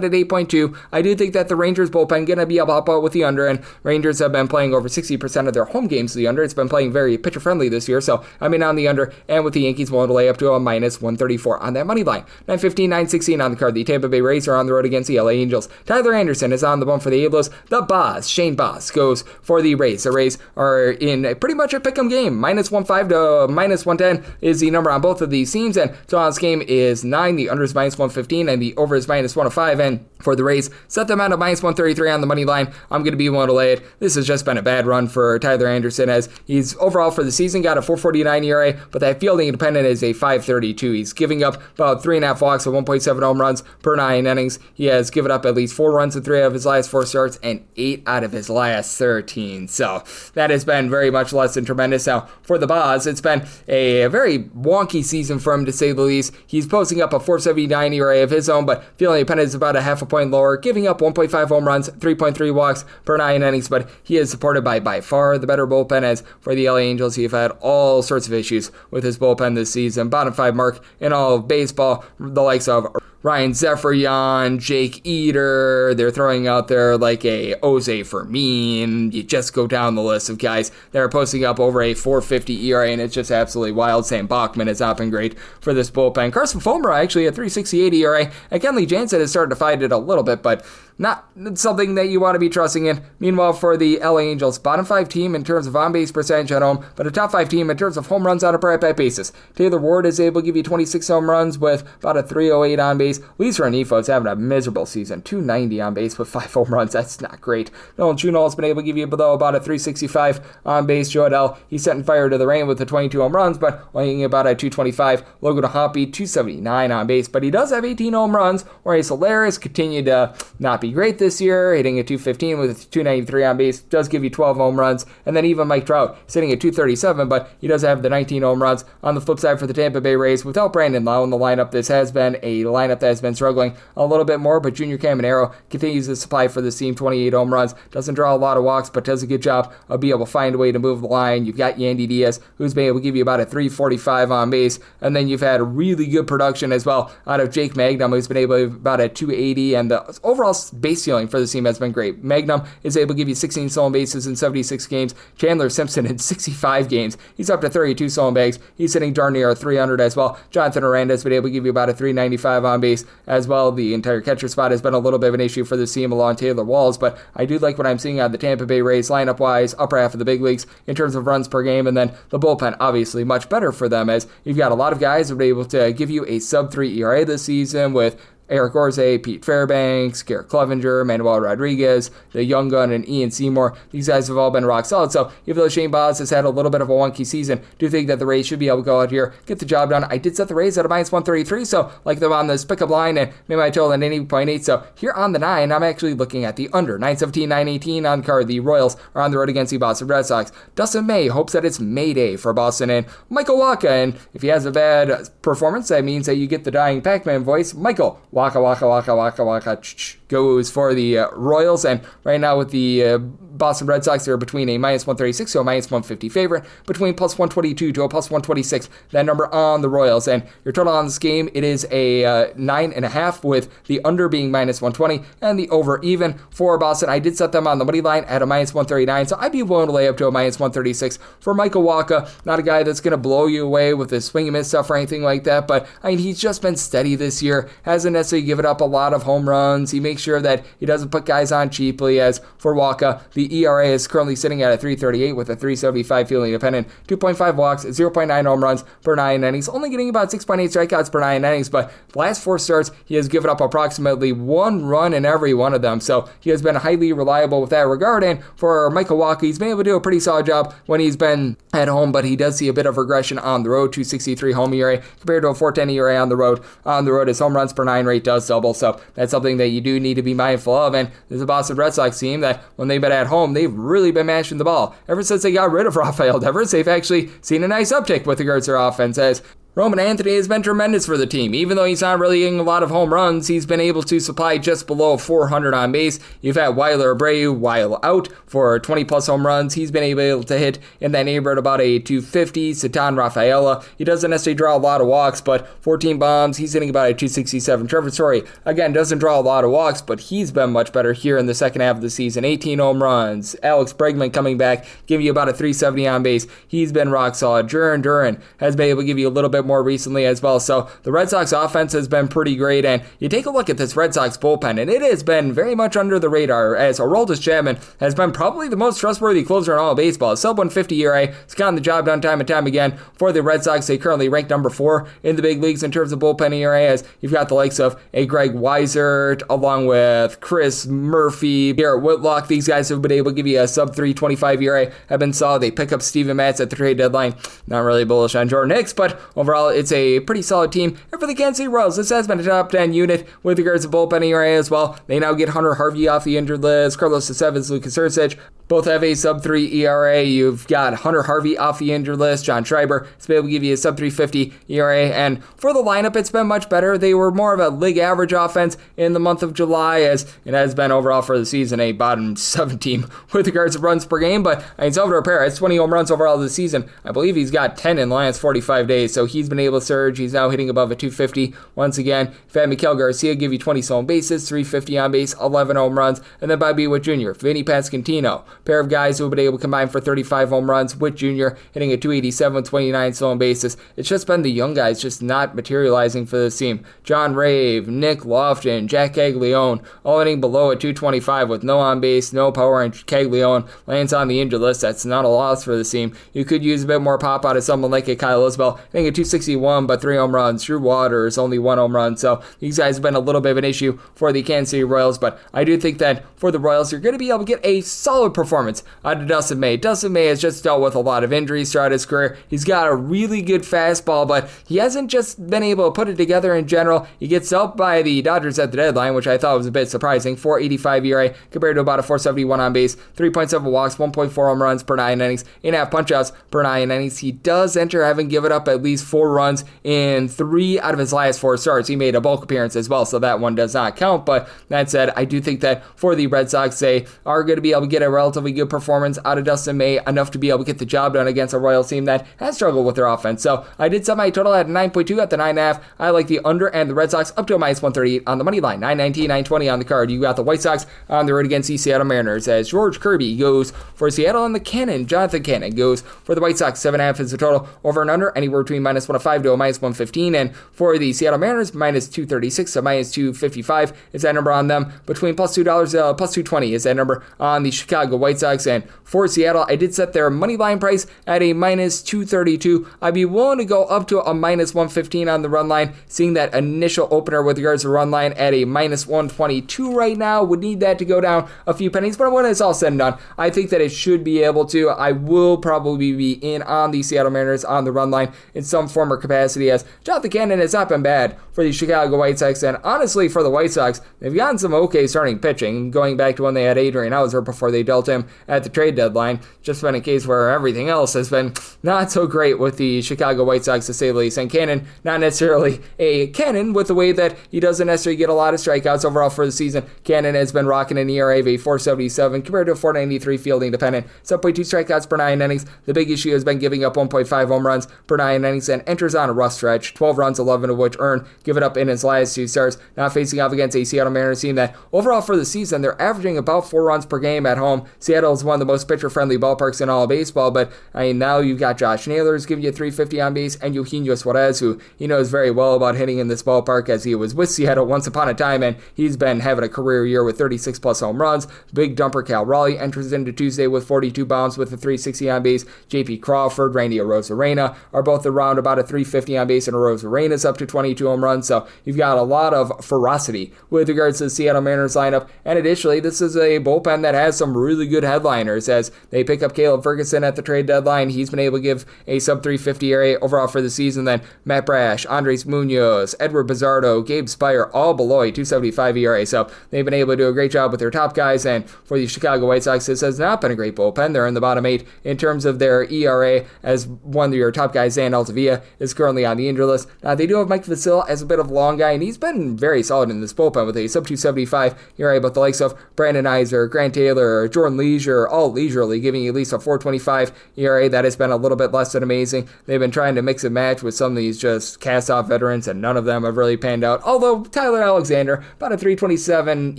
8.2. I do think that the Rangers bullpen going to be able to help out with the under, and Rangers have been playing over 60% of their home games to the under. It's been playing very pitcher friendly this year, so I'm in on the under, and with the Yankees willing to lay up to a minus 134 on that money line. 9:15, 9:16 on the card. The Tampa Bay Rays are on the road against the LA Angels. Tyler Anderson is on the bump for the Angels. The boss, Shane Boss, goes for the Rays. The Rays are in pretty much a pick'em game. Minus 1.5 to minus 110 is the number on both of these teams, and so on this game is 9. The under is minus 115, and the over is minus 105. And for the Rays, set them out at minus 133 on the money line. I'm going to be willing to lay it. This has just been a bad run for Tyler Anderson, as he's overall for the season got a 4.49 ERA, but that fielding independent is a 5.32. He's giving up about 3.5 walks and 1.7 home runs per 9 innings. He has given up at least 4 runs in 3 out of his last 4 starts and 8 out of his last 13. So that has been very much less than tremendous. Now, for the Boz, it's been a very wonky season for him, to say the least. He's posting up a 4.79 ERA of his own, but fielding independent is about a half a point lower, giving up 1.5 home runs, 3.3 walks per 9 innings, but he is supported by far the better bullpen. As for the LA Angels, he've had all sorts of issues with his bullpen this season. Bottom 5 mark in all of baseball, the likes of Ryan Zephyrian, Jake Eater. They're throwing out there like a Jose Fermin. You just go down the list of guys that are posting up over a 4.50 ERA, and it's just absolutely wild. Sam Bachman has not been great for this bullpen. Carson Fulmer actually a 3.68 ERA, and Kenley Jansen has started to fight it a little bit, but not something that you want to be trusting in. Meanwhile, for the LA Angels, bottom 5 team in terms of on-base percentage at home, but a top 5 team in terms of home runs on a per-at-bat basis. Taylor Ward is able to give you 26 home runs with about a 3.08 on base. Luis Renifo is having a miserable season, 2.90 on base with 5 home runs. That's not great. Nolan Juneau has been able to give you below about a 3.65 on base. Joe Adell, he's setting fire to the rain with the 22 home runs, but weighing about a 2.25. Logan O'Hoppe, 2.79 on base, but he does have 18 home runs, whereas Solaris continued to not be great this year, hitting a 215 with 293 on base, does give you 12 home runs, and then even Mike Trout sitting at 237, but he does have the 19 home runs. On the flip side for the Tampa Bay Rays, without Brandon Lowe in the lineup, this has been a lineup that has been struggling a little bit more, but Junior Caminero continues to supply for this team, 28 home runs, doesn't draw a lot of walks, but does a good job of being able to find a way to move the line. You've got Yandy Diaz, who's been able to give you about a 3.45 on base, and then you've had really good production as well out of Jake Magnum, who's been able to about a 2.80, and the overall base ceiling for this team has been great. Magnum is able to give you 16 stolen bases in 76 games. Chandler Simpson in 65 games. He's up to 32 stolen bags. He's hitting darn near 300 as well. Jonathan Aranda has been able to give you about a 3.95 on base as well. The entire catcher spot has been a little bit of an issue for this team along Taylor Walls, but I do like what I'm seeing on the Tampa Bay Rays lineup-wise, upper half of the big leagues in terms of runs per game, and then the bullpen obviously much better for them, as you've got a lot of guys that are able to give you a sub-3 ERA this season with Eric Orze, Pete Fairbanks, Garrett Clevenger, Manuel Rodriguez, the young gun, and Ian Seymour. These guys have all been rock solid. So even though Shane Boz has had a little bit of a wonky season, do think that the Rays should be able to go out here, get the job done. I did set the Rays at a minus 133, so like them on this pickup line, and maybe I total at 80.8. So here on the 9, I'm actually looking at the under. 9:17, 9:18 on the card. The Royals are on the road against the Boston Red Sox. Dustin May hopes that it's May Day for Boston, and Michael Wacha, and if he has a bad performance, that means that you get the dying Pac-Man voice. Michael Wacha, Wacha, Wacha, Waka Waka goes for the Royals, and right now with the Boston Red Sox, they're between a minus 136 to a minus 150 favorite, between plus 122 to a plus 126, that number on the Royals. And your total on this game, it is a 9.5, with the under being minus 120 and the over even for Boston. I did set them on the money line at a minus 139, so I'd be willing to lay up to a minus 136 for Michael Wacha. Not a guy that's going to blow you away with his swing and miss stuff or anything like that, but I mean, he's just been steady this year, hasn't necessarily given up a lot of home runs. He makes make sure that he doesn't put guys on cheaply. As for Walker, the ERA is currently sitting at a 3.38 with a 3.75 fielding dependent, 2.5 walks, 0.9 home runs per 9 innings, only getting about 6.8 strikeouts per 9 innings, but the last 4 starts, he has given up approximately 1 run in every one of them, so he has been highly reliable with that regard. And for Michael Walker, he's been able to do a pretty solid job when he's been at home, but he does see a bit of regression on the road, 2.63 home ERA compared to a 4.10 ERA on the road. On the road, his home runs per 9 rate does double, so that's something that you do need to be mindful of. And there's a Boston Red Sox team that when they've been at home, they've really been mashing the ball. Ever since they got rid of Rafael Devers, they've actually seen a nice uptick with regards to their offense, as Roman Anthony has been tremendous for the team. Even though he's not really getting a lot of home runs, he's been able to supply just below 400 on base. You've had Weiler Abreu while out for 20-plus home runs. He's been able to hit in that neighborhood about a 250. Satan Rafaela, he doesn't necessarily draw a lot of walks, but 14 bombs, he's hitting about a 267. Trevor Story, again, doesn't draw a lot of walks, but he's been much better here in the second half of the season. 18 home runs. Alex Bregman coming back, giving you about a 370 on base. He's been rock solid. Duran Duran has been able to give you a little bit more recently as well. So the Red Sox offense has been pretty great, and you take a look at this Red Sox bullpen, and it has been very much under the radar, as Aroldis Chapman has been probably the most trustworthy closer in all of baseball. A sub 150 ERA, he's gotten the job done time and time again for the Red Sox. They currently rank number 4 in the big leagues in terms of bullpen ERA, as you've got the likes of a Greg Weissert along with Chris Murphy, Garrett Whitlock. These guys have been able to give you a sub 325 ERA, have been solid. They pick up Steven Matz at the trade deadline. Not really bullish on Jordan Hicks, but overall it's a pretty solid team. And for the Kansas City Royals, this has been a top 10 unit with regards to bullpen ERA as well. They now get Hunter Harvey off the injured list, Carlos Estevez, Lucas Ursic, both have a sub 3 ERA. You've got Hunter Harvey off the injured list. John Schreiber has been able to give you a sub 350 ERA. And for the lineup, it's been much better. They were more of a league average offense in the month of July, as it has been overall for the season a bottom 7 team with regards to runs per game. But Salvador Perez, 20 home runs overall this season. I believe he's got 10 in the last 45 days. So he's been able to surge. He's now hitting above a 250 once again. You've had Miguel Garcia give you 20 stolen bases, 350 on base, 11 home runs. And then Bobby Witt Jr., Vinny Pasquantino, pair of guys who have been able to combine for 35 home runs. Witt Jr. hitting a 287, 29 stolen bases. It's just been the young guys just not materializing for this team. John Rave, Nick Lofton, Jack Caglione, all hitting below a 225 with no on base, no power, and Caglione lands on the injured list. That's not a loss for this team. You could use a bit more pop out of someone like a Kyle Isbell, hitting a 261, but 3 home runs. Drew Waters, only 1 home run. So these guys have been a little bit of an issue for the Kansas City Royals, but I do think that for the Royals, you're going to be able to get a solid performance out of Dustin May. Dustin May has just dealt with a lot of injuries throughout his career. He's got a really good fastball, but he hasn't just been able to put it together in general. He gets dealt by the Dodgers at the deadline, which I thought was a bit surprising. 4.85 ERA compared to about a 4.71 on base, 3.7 walks, 1.4 home runs per 9 innings, 8.5 punch-outs per 9 innings. He does enter having given up at least 4 runs in 3 out of his last 4 starts. He made a bulk appearance as well, so that one does not count. But that said, I do think that for the Red Sox, they are going to be able to get a relatively good performance out of Dustin May, enough to be able to get the job done against a Royals team that has struggled with their offense. So I did set my total at 9.2 at the 9.5. I like the under and the Red Sox up to a minus 138 on the money line. 919, 920 on the card. You got the White Sox on the road against the Seattle Mariners, as George Kirby goes for Seattle, and the Cannon, Jonathan Cannon, goes for the White Sox. 7.5 is the total. Over and under anywhere between minus 105 to a minus 115. And for the Seattle Mariners, minus 236 to minus 255 is that number on them. Between plus $2, plus 220 is that number on the Chicago White Sox. And for Seattle, I did set their money line price at a minus 232. I'd be willing to go up to a minus 115 on the run line, seeing that initial opener with regards to run line at a minus 122 right now. Would need that to go down a few pennies, but when it's all said and done, I think that it should be able to. I will probably be in on the Seattle Mariners on the run line in some form or capacity, as Jonathan Cannon has not been bad for the Chicago White Sox, and honestly for the White Sox, they've gotten some okay starting pitching, going back to when they had Adrian Hauser before they dealt him at the trade deadline. Just been a case where everything else has been not so great with the Chicago White Sox, to say the least. And Cannon, not necessarily a Cannon with the way that he doesn't necessarily get a lot of strikeouts overall for the season. Cannon has been rocking an ERA of a 4.77 compared to a 4.93 fielding dependent, 7.2 strikeouts per 9 innings. The big issue has been giving up 1.5 home runs per 9 innings, and enters on a rough stretch, 12 runs, 11 of which earned, give it up in his last 2 starts, now facing off against a Seattle Mariners team that overall for the season, they're averaging about 4 runs per game at home. Seattle is one of the most pitcher-friendly ballparks in all of baseball, but now you've got Josh Naylor's giving you 350 on base, and Eugenio Suarez, who he knows very well about hitting in this ballpark as he was with Seattle once upon a time, and he's been having a career year with 36 plus home runs. Big dumper Cal Raleigh enters into Tuesday with 42 bombs with a 360 on base. JP Crawford, Randy Arozarena are both around about a 350 on base, and Arozarena's up to 22 home runs, so you've got a lot of ferocity with regards to the Seattle Mariners lineup. And additionally, this is a bullpen that has some really good headliners as they pick up Caleb Ferguson at the trade deadline. He's been able to give a sub 350 ERA overall for the season. Then Matt Brash, Andres Munoz, Edward Bizardo, Gabe Spire, all below a 275 ERA. So they've been able to do a great job with their top guys. And for the Chicago White Sox, this has not been a great bullpen. They're in the bottom 8 in terms of their ERA, as one of your top guys, Zan Altavilla, is currently on the injured list. Now, they do have Mike Vasil as a bit of a long guy, and he's been very solid in this bullpen with a sub 275 ERA, but the likes of Brandon Iser, Grant Taylor, Jordan Leisure, all leisurely giving you at least a 4.25 ERA. That has been a little bit less than amazing. They've been trying to mix and match with some of these just cast-off veterans, and none of them have really panned out. Although Tyler Alexander, about a 3.27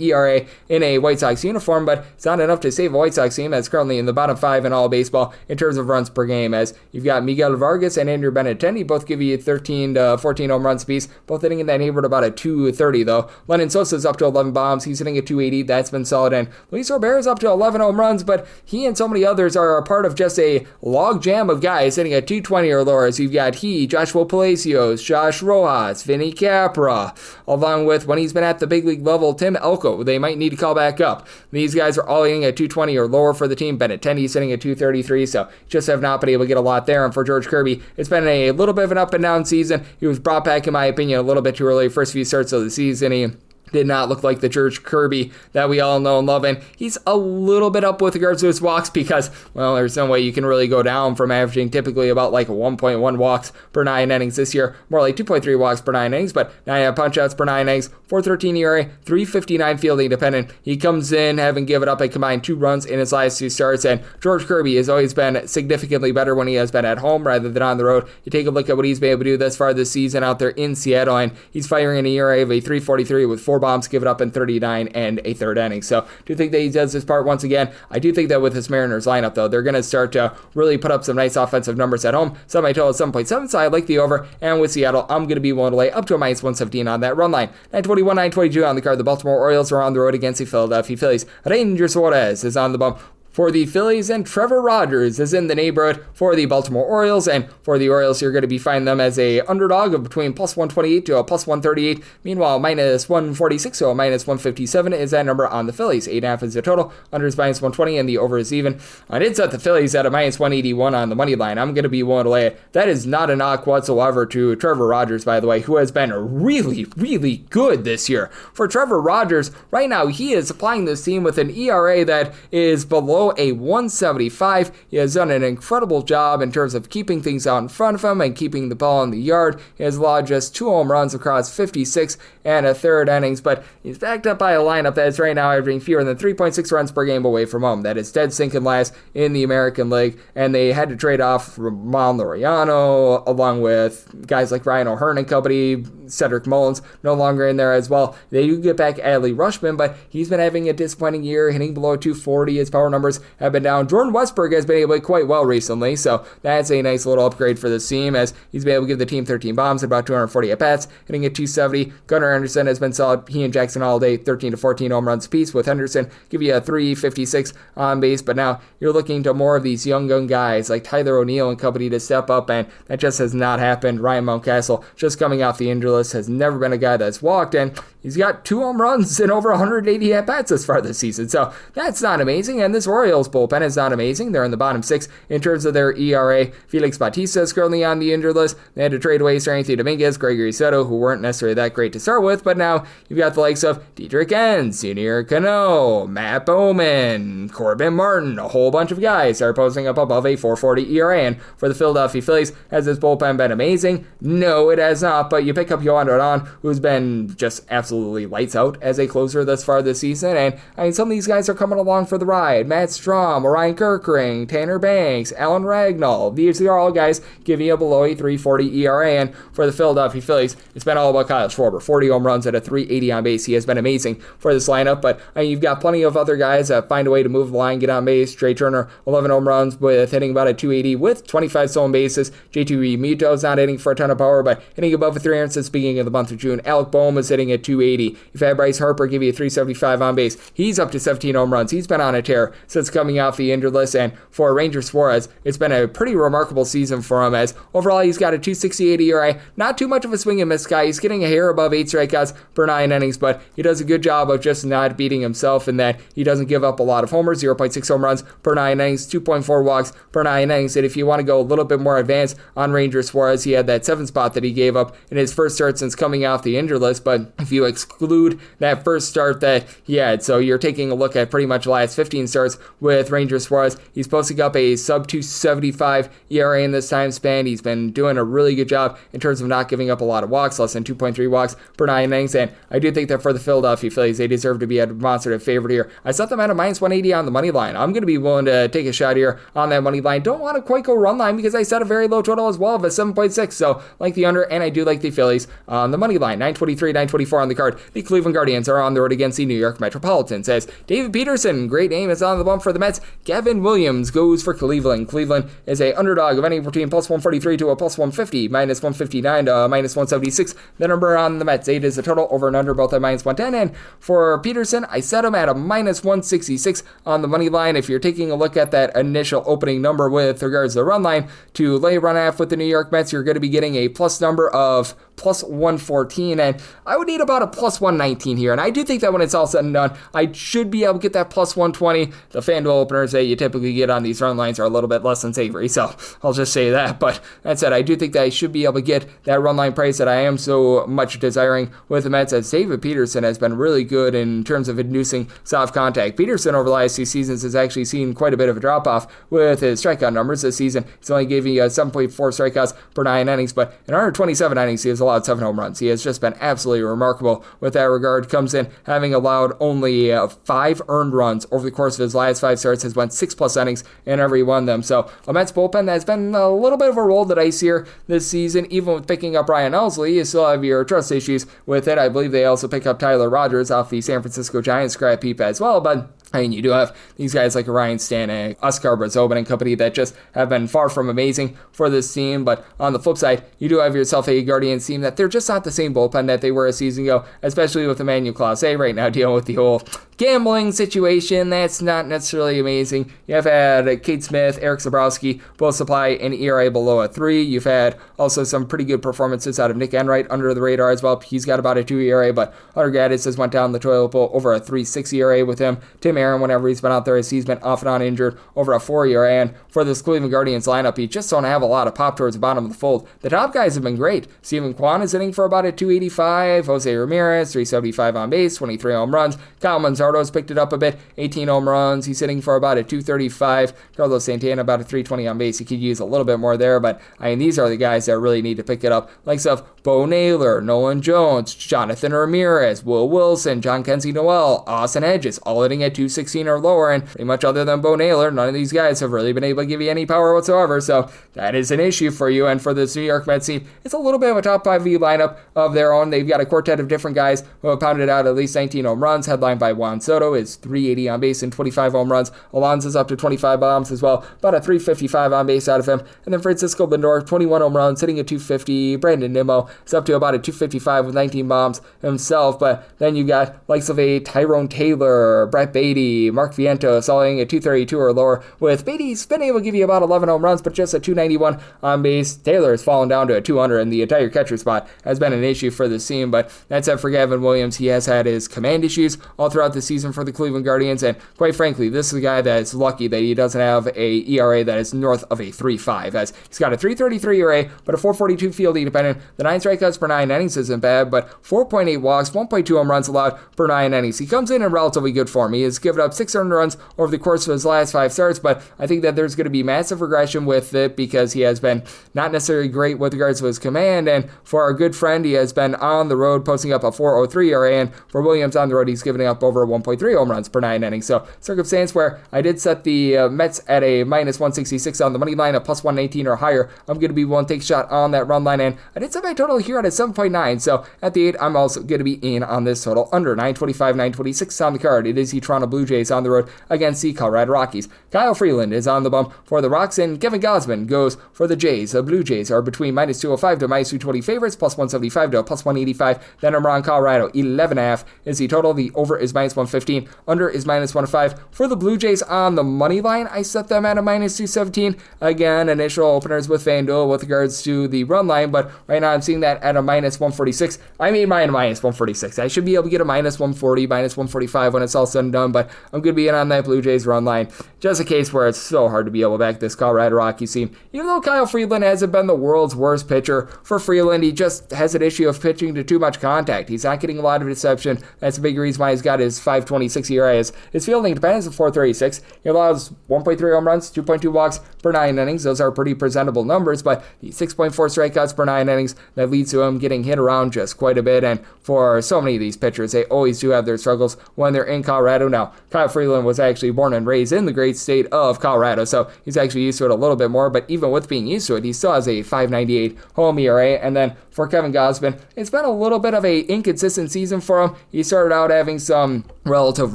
ERA in a White Sox uniform, but it's not enough to save a White Sox team that's currently in the bottom 5 in all of baseball in terms of runs per game, as you've got Miguel Vargas and Andrew Benintendi both give you 13 to 14 home runs apiece, both hitting in that neighborhood about a 230 though. Lennon Sosa's up to 11 bombs, he's hitting at 280, that's been solid, and Luis Roberto's up to 11 home runs, but he and so many others are a part of just a log jam of guys hitting at 220 or lower. So you've got Joshua Palacios, Josh Rojas, Vinny Capra, along with, when he's been at the big league level, Tim Elko, they might need to call back up. These guys are all hitting at 220 or lower for the team. Benintendi's sitting at 233, so just have not been able to get a lot there. And for George Kirby, it's been a little bit of an up and down season. He was brought back, in my opinion, a little bit too early. First few starts of the season, he did not look like the George Kirby that we all know and love, and he's a little bit up with regards to his walks because, well, there's no way you can really go down from averaging typically about like 1.1 walks per 9 innings this year, more like 2.3 walks per 9 innings, but 9 punch-outs per 9 innings, 4.13 ERA, 3.59 fielding dependent. He comes in having given up a combined 2 runs in his last 2 starts, and George Kirby has always been significantly better when he has been at home rather than on the road. You take a look at what he's been able to do thus far this season out there in Seattle, and he's firing an ERA of a 3.43 with 4 bombs given up in 39 and a third inning. So do think that he does his part once again. I do think that with this Mariners lineup, though, they're going to start to really put up some nice offensive numbers at home. Semi-total 7.7, so I like the over. And with Seattle, I'm going to be willing to lay up to a minus 117 on that run line. 921, 922 on the card. The Baltimore Orioles are on the road against the Philadelphia Phillies. Ranger Suarez is on the bump for the Phillies, and Trevor Rogers is in the neighborhood for the Baltimore Orioles. And for the Orioles, you're going to be finding them as a underdog of between plus 128 to a plus 138. Meanwhile, minus 146 to a minus 157 is that number on the Phillies. 8.5 is the total. Under is minus 120, and the over is even. I did set the Phillies at a minus 181 on the money line. I'm going to be willing to lay it. That is not a knock whatsoever to Trevor Rogers, by the way, who has been really, really good this year. For Trevor Rogers, right now, he is supplying this team with an ERA that is below a 175. He has done an incredible job in terms of keeping things out in front of him and keeping the ball in the yard. He has allowed just 2 home runs across 56 and a third innings, but he's backed up by a lineup that is right now averaging fewer than 3.6 runs per game away from home. That is dead sinking last in the American League, and they had to trade off Ramon Laureano along with guys like Ryan O'Hearn and company. Cedric Mullins no longer in there as well. They do get back Adley Rushman, but he's been having a disappointing year, hitting below 240. His power numbers have been down. Jordan Westberg has been able to quite well recently, so that's a nice little upgrade for this team as he's been able to give the team 13 bombs and about 240 at-bats, hitting at 270. Gunnar Henderson has been solid. He and Jackson Holiday, 13 to 14 home runs apiece, with Henderson give you a 356 on base, but now you're looking to more of these young guys like Tyler O'Neill and company to step up, and that just has not happened. Ryan Mountcastle, just coming off the injury list, has never been a guy that's walked, and he's got 2 home runs and over 180 at-bats this far this season, so that's not amazing, and this Orioles bullpen is not amazing. They're in the bottom 6 in terms of their ERA. Felix Bautista is currently on the injured list. They had to trade away Sir Anthony Dominguez, Gregory Soto, who weren't necessarily that great to start with, but now you've got the likes of Dietrich Enns, Junior Cano, Matt Bowman, Corbin Martin, a whole bunch of guys are posting up above a 4.40 ERA, and for the Philadelphia Phillies, has this bullpen been amazing? No, it has not, but you pick up Yohan Rodon, who's been just absolutely absolutely lights out as a closer thus far this season. And I mean, some of these guys are coming along for the ride. Matt Strom, Orion Kirkring, Tanner Banks, Alan Ragnall. These are all guys giving you a below a 3.40 ERA. And for the Philadelphia Phillies, it's been all about Kyle Schwarber. 40 home runs at a 3.80 on base. He has been amazing for this lineup. But I mean, you've got plenty of other guys that find a way to move the line, get on base. Trey Turner, 11 home runs with hitting about a 280 with 25 stolen bases. J.T. Realmuto's not hitting for a ton of power, but hitting above a 300 since the beginning of the month of June. Alec Bohm is hitting at 280. You've had Bryce Harper give you a 375 on base. He's up to 17 home runs. He's been on a tear since coming off the injured list. And for Ranger Suarez, it's been a pretty remarkable season for him, as overall he's got a 2.68 ERA. Not too much of a swing and miss guy. He's getting a hair above 8 strikeouts per 9 innings, but he does a good job of just not beating himself in that he doesn't give up a lot of homers. 0.6 home runs per 9 innings, 2.4 walks per 9 innings. And if you want to go a little bit more advanced on Ranger Suarez, he had that 7 spot that he gave up in his first start since coming off the injured list. But if you exclude that first start that he had, so you're taking a look at pretty much the last 15 starts with Ranger Suarez, he's posting up a sub 2.75 ERA in this time span. He's been doing a really good job in terms of not giving up a lot of walks, less than 2.3 walks per 9 innings. And I do think that for the Philadelphia Phillies, they deserve to be a demonstrative favorite here. I set them at a minus 180 on the money line. I'm going to be willing to take a shot here on that money line. Don't want to quite go run line because I set a very low total as well of a 7.6. So like the under, and I do like the Phillies on the money line. 923, 924 on the card. The Cleveland Guardians are on the road against the New York Metropolitans, as David Peterson, great name, is on the bump for the Mets. Gavin Williams goes for Cleveland. Cleveland is a underdog of anywhere between plus 143 to a plus 150, minus 159 to minus 176. The number on the Mets 8 is the total, over and under both at minus 110. And for Peterson, I set him at a minus 166 on the money line. If you're taking a look at that initial opening number with regards to the run line to lay run half with the New York Mets, you're going to be getting a plus number of plus 114, and I would need about a plus 119 here, and I do think that when it's all said and done, I should be able to get that plus 120. The FanDuel openers that you typically get on these run lines are a little bit less than savory, so I'll just say that. But that said, I do think that I should be able to get that run line price that I am so much desiring with the Mets, as David Peterson has been really good in terms of inducing soft contact. Peterson over the last 2 seasons has actually seen quite a bit of a drop-off with his strikeout numbers this season. He's only giving you 7.4 strikeouts per 9 innings, but in 127 innings, he has allowed 7 home runs. He has just been absolutely remarkable with that regard. Comes in having allowed only 5 earned runs over the course of his last 5 starts, has won 6+ innings in every one of them. So a Mets bullpen that's been a little bit of a roll the dice here this season. Even with picking up Ryan Elsley, you still have your trust issues with it. I believe they also pick up Tyler Rogers off the San Francisco Giants scrap heap as well, but I mean, you do have these guys like Ryan Stanek, Oscar Brazoban and company that just have been far from amazing for this team. But on the flip side, you do have yourself a Guardians team that they're just not the same bullpen that they were a season ago, especially with Emmanuel Clase right now dealing with the whole gambling situation. That's not necessarily amazing. You have had Kate Smith, Eric Zabrowski both supply an ERA below a 3. You've had also some pretty good performances out of Nick Enright under the radar as well. He's got about a 2 ERA, but Hunter Gaddis has went down the toilet bowl over a 3.6 ERA with him. Tim Aaron, whenever he's been out there, as he's been off and on injured, over a 4 ERA. And for this Cleveland Guardians lineup, you just don't have a lot of pop towards the bottom of the fold. The top guys have been great. Steven Kwan is hitting for about a 285. Jose Ramirez, 375 on base, 23 home runs. Kyle Manzardo's picked it up a bit, 18 home runs. He's hitting for about a 235. Carlos Santana, about a 320 on base. He could use a little bit more there, but I mean, these are the guys that really need to pick it up. Like stuff Bo Naylor, Nolan Jones, Jonathan Ramirez, Will Wilson, John Kenzie Noel, Austin Hedges, all hitting at 216 or lower, and pretty much other than Bo Naylor, none of these guys have really been able to give you any power whatsoever, so that is an issue for you. And for this New York Mets team, it's a little bit of a top 5 lineup of their own. They've got a quartet of different guys who have pounded out at least 19 home runs, headlined by Juan Soto, is 380 on base and 25 home runs. Alonso's up to 25 bombs as well, about a 355 on base out of him. And then Francisco Lindor, 21 home runs, hitting at 250. Brandon Nimmo is up to about a 255 with 19 bombs himself. But then you got likes of a Tyrone Taylor, Brett Beatty, Mark Vientos, all hitting at 232 or lower. With Beatty's been able to give you about 11 home runs, but just a 291 on base. Taylor has fallen down to a 200, and the entire catcher spot has been an issue for this team. But that's it for Gavin Williams. He has had his command issues all throughout the season for the Cleveland Guardians, and quite frankly, this is a guy that is lucky that he doesn't have a ERA that is north of a 3.5, as he's got a 3.33 ERA, but a 4.42 fielding dependent. The 9 strikeouts per 9 innings isn't bad, but 4.8 walks, 1.2 home runs allowed per 9 innings. He comes in relatively good form. He has given up 6 earned runs over the course of his last 5 starts, but I think that there's going to be massive regression with it because he has been not necessarily great with regards to his command, and for our good friend, he has been on the road posting up a 4.03 ERA, and for Williams on the road, he's giving up over 1.3 home runs per 9 innings. So, circumstance where I did set the Mets at a minus 166 on the money line, a plus 119 or higher. I'm going to be one take shot on that run line, and I did set my total here at a 7.9. So, at the 8, I'm also going to be in on this total under 925, 926 on the card. It is the Toronto Blue Jays on the road against the Colorado Rockies. Kyle Freeland is on the bump for the Rocks, and Kevin Gausman goes for the Jays. The Blue Jays are between minus 205 to minus 220 favorites, plus 175 to plus 185. Then I'm on Colorado. 11.5 is the total. The over is minus 115. Under is minus 105. For the Blue Jays on the money line, I set them at a minus 217. Again, initial openers with FanDuel with regards to the run line, but right now I'm seeing that at a minus 146. I made mine minus 146. I should be able to get a minus 140, minus 145 when it's all said and done, but I'm going to be in on that Blue Jays run line. Just a case where it's so hard to be able to back this Colorado Rockies team. Even though Kyle Freeland hasn't been the world's worst pitcher, for Freeland, he just has an issue of pitching to too much contact. He's not getting a lot of deception. That's a big reason why he's got his 5.26 ERA. His fielding depends on 4.36. He allows 1.3 home runs, 2.2 walks per 9 innings. Those are pretty presentable numbers, but the 6.4 strikeouts per 9 innings, that leads to him getting hit around just quite a bit. And for so many of these pitchers, they always do have their struggles when they're in Colorado. Now, Kyle Freeland was actually born and raised in the great state of Colorado, so he's actually used to it a little bit more, but even with being used to it, he still has a 5.98 home ERA. And then for Kevin Gausman, it's been a little bit of a inconsistent season for him. He started out having some relative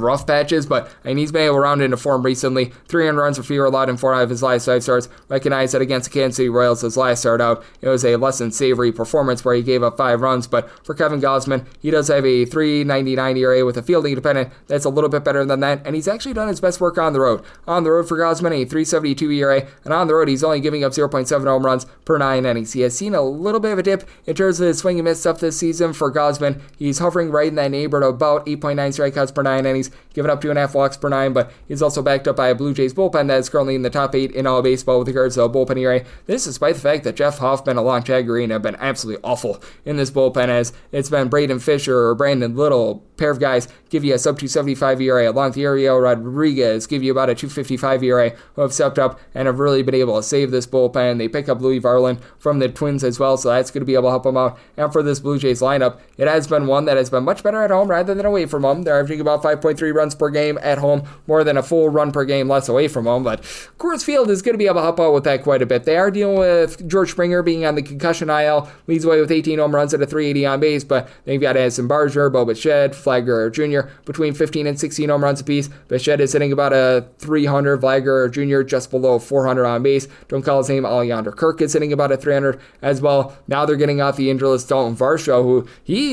rough patches, but he's been able to round into form recently. 300 runs or fewer allowed in 4 out of his last 5 starts. Recognize that against the Kansas City Royals, his last start out, it was a less than savory performance where he gave up 5 runs, but for Kevin Gausman, he does have a 3.99 ERA with a fielding dependent that's a little bit better than that, and he's actually done his best work on the road. On the road for Gausman, a 3.72 ERA, and on the road, he's only giving up 0.7 home runs per 9 innings. He has seen a little bit of a dip in terms of his swing and miss stuff this season for Gausman. He's hovering right in that neighborhood of about 8.9 strikeouts per 9 innings, giving up 2.5 walks per 9, but he's also backed up by a Blue Jays bullpen that is currently in the top 8 in all of baseball with regards to a bullpen ERA. This despite the fact that Jeff Hoffman, along Chad Green, have been absolutely awful in this bullpen, as it's been Braden Fisher or Brandon Little, pair of guys give you a sub 275 ERA, along with Ariel Rodriguez give you about a 255 ERA, who have stepped up and have really been able to save this bullpen. They pick up Louis Varland from the Twins as well, so that's going to be able to help them out. And for this Blue Jays lineup, it has been one that has been much better at home rather than away from home. They're averaging about 5.3 runs per game at home, more than a full run per game less away from home, but Coors Field is going to be able to help out with that quite a bit. They are dealing with George Springer being on the concussion IL, leads away with 18 home runs at a 380 on base, but they've got Addison Barger, Bo Bichette, Flagler Jr. between 15 and 16 home runs apiece. Bichette is hitting about a 300, Flagler Jr. just below 400 on base. Don't call his name. Alejandro Kirk is hitting about a 300 as well. Now they're getting off the injureless Dalton Varsho, who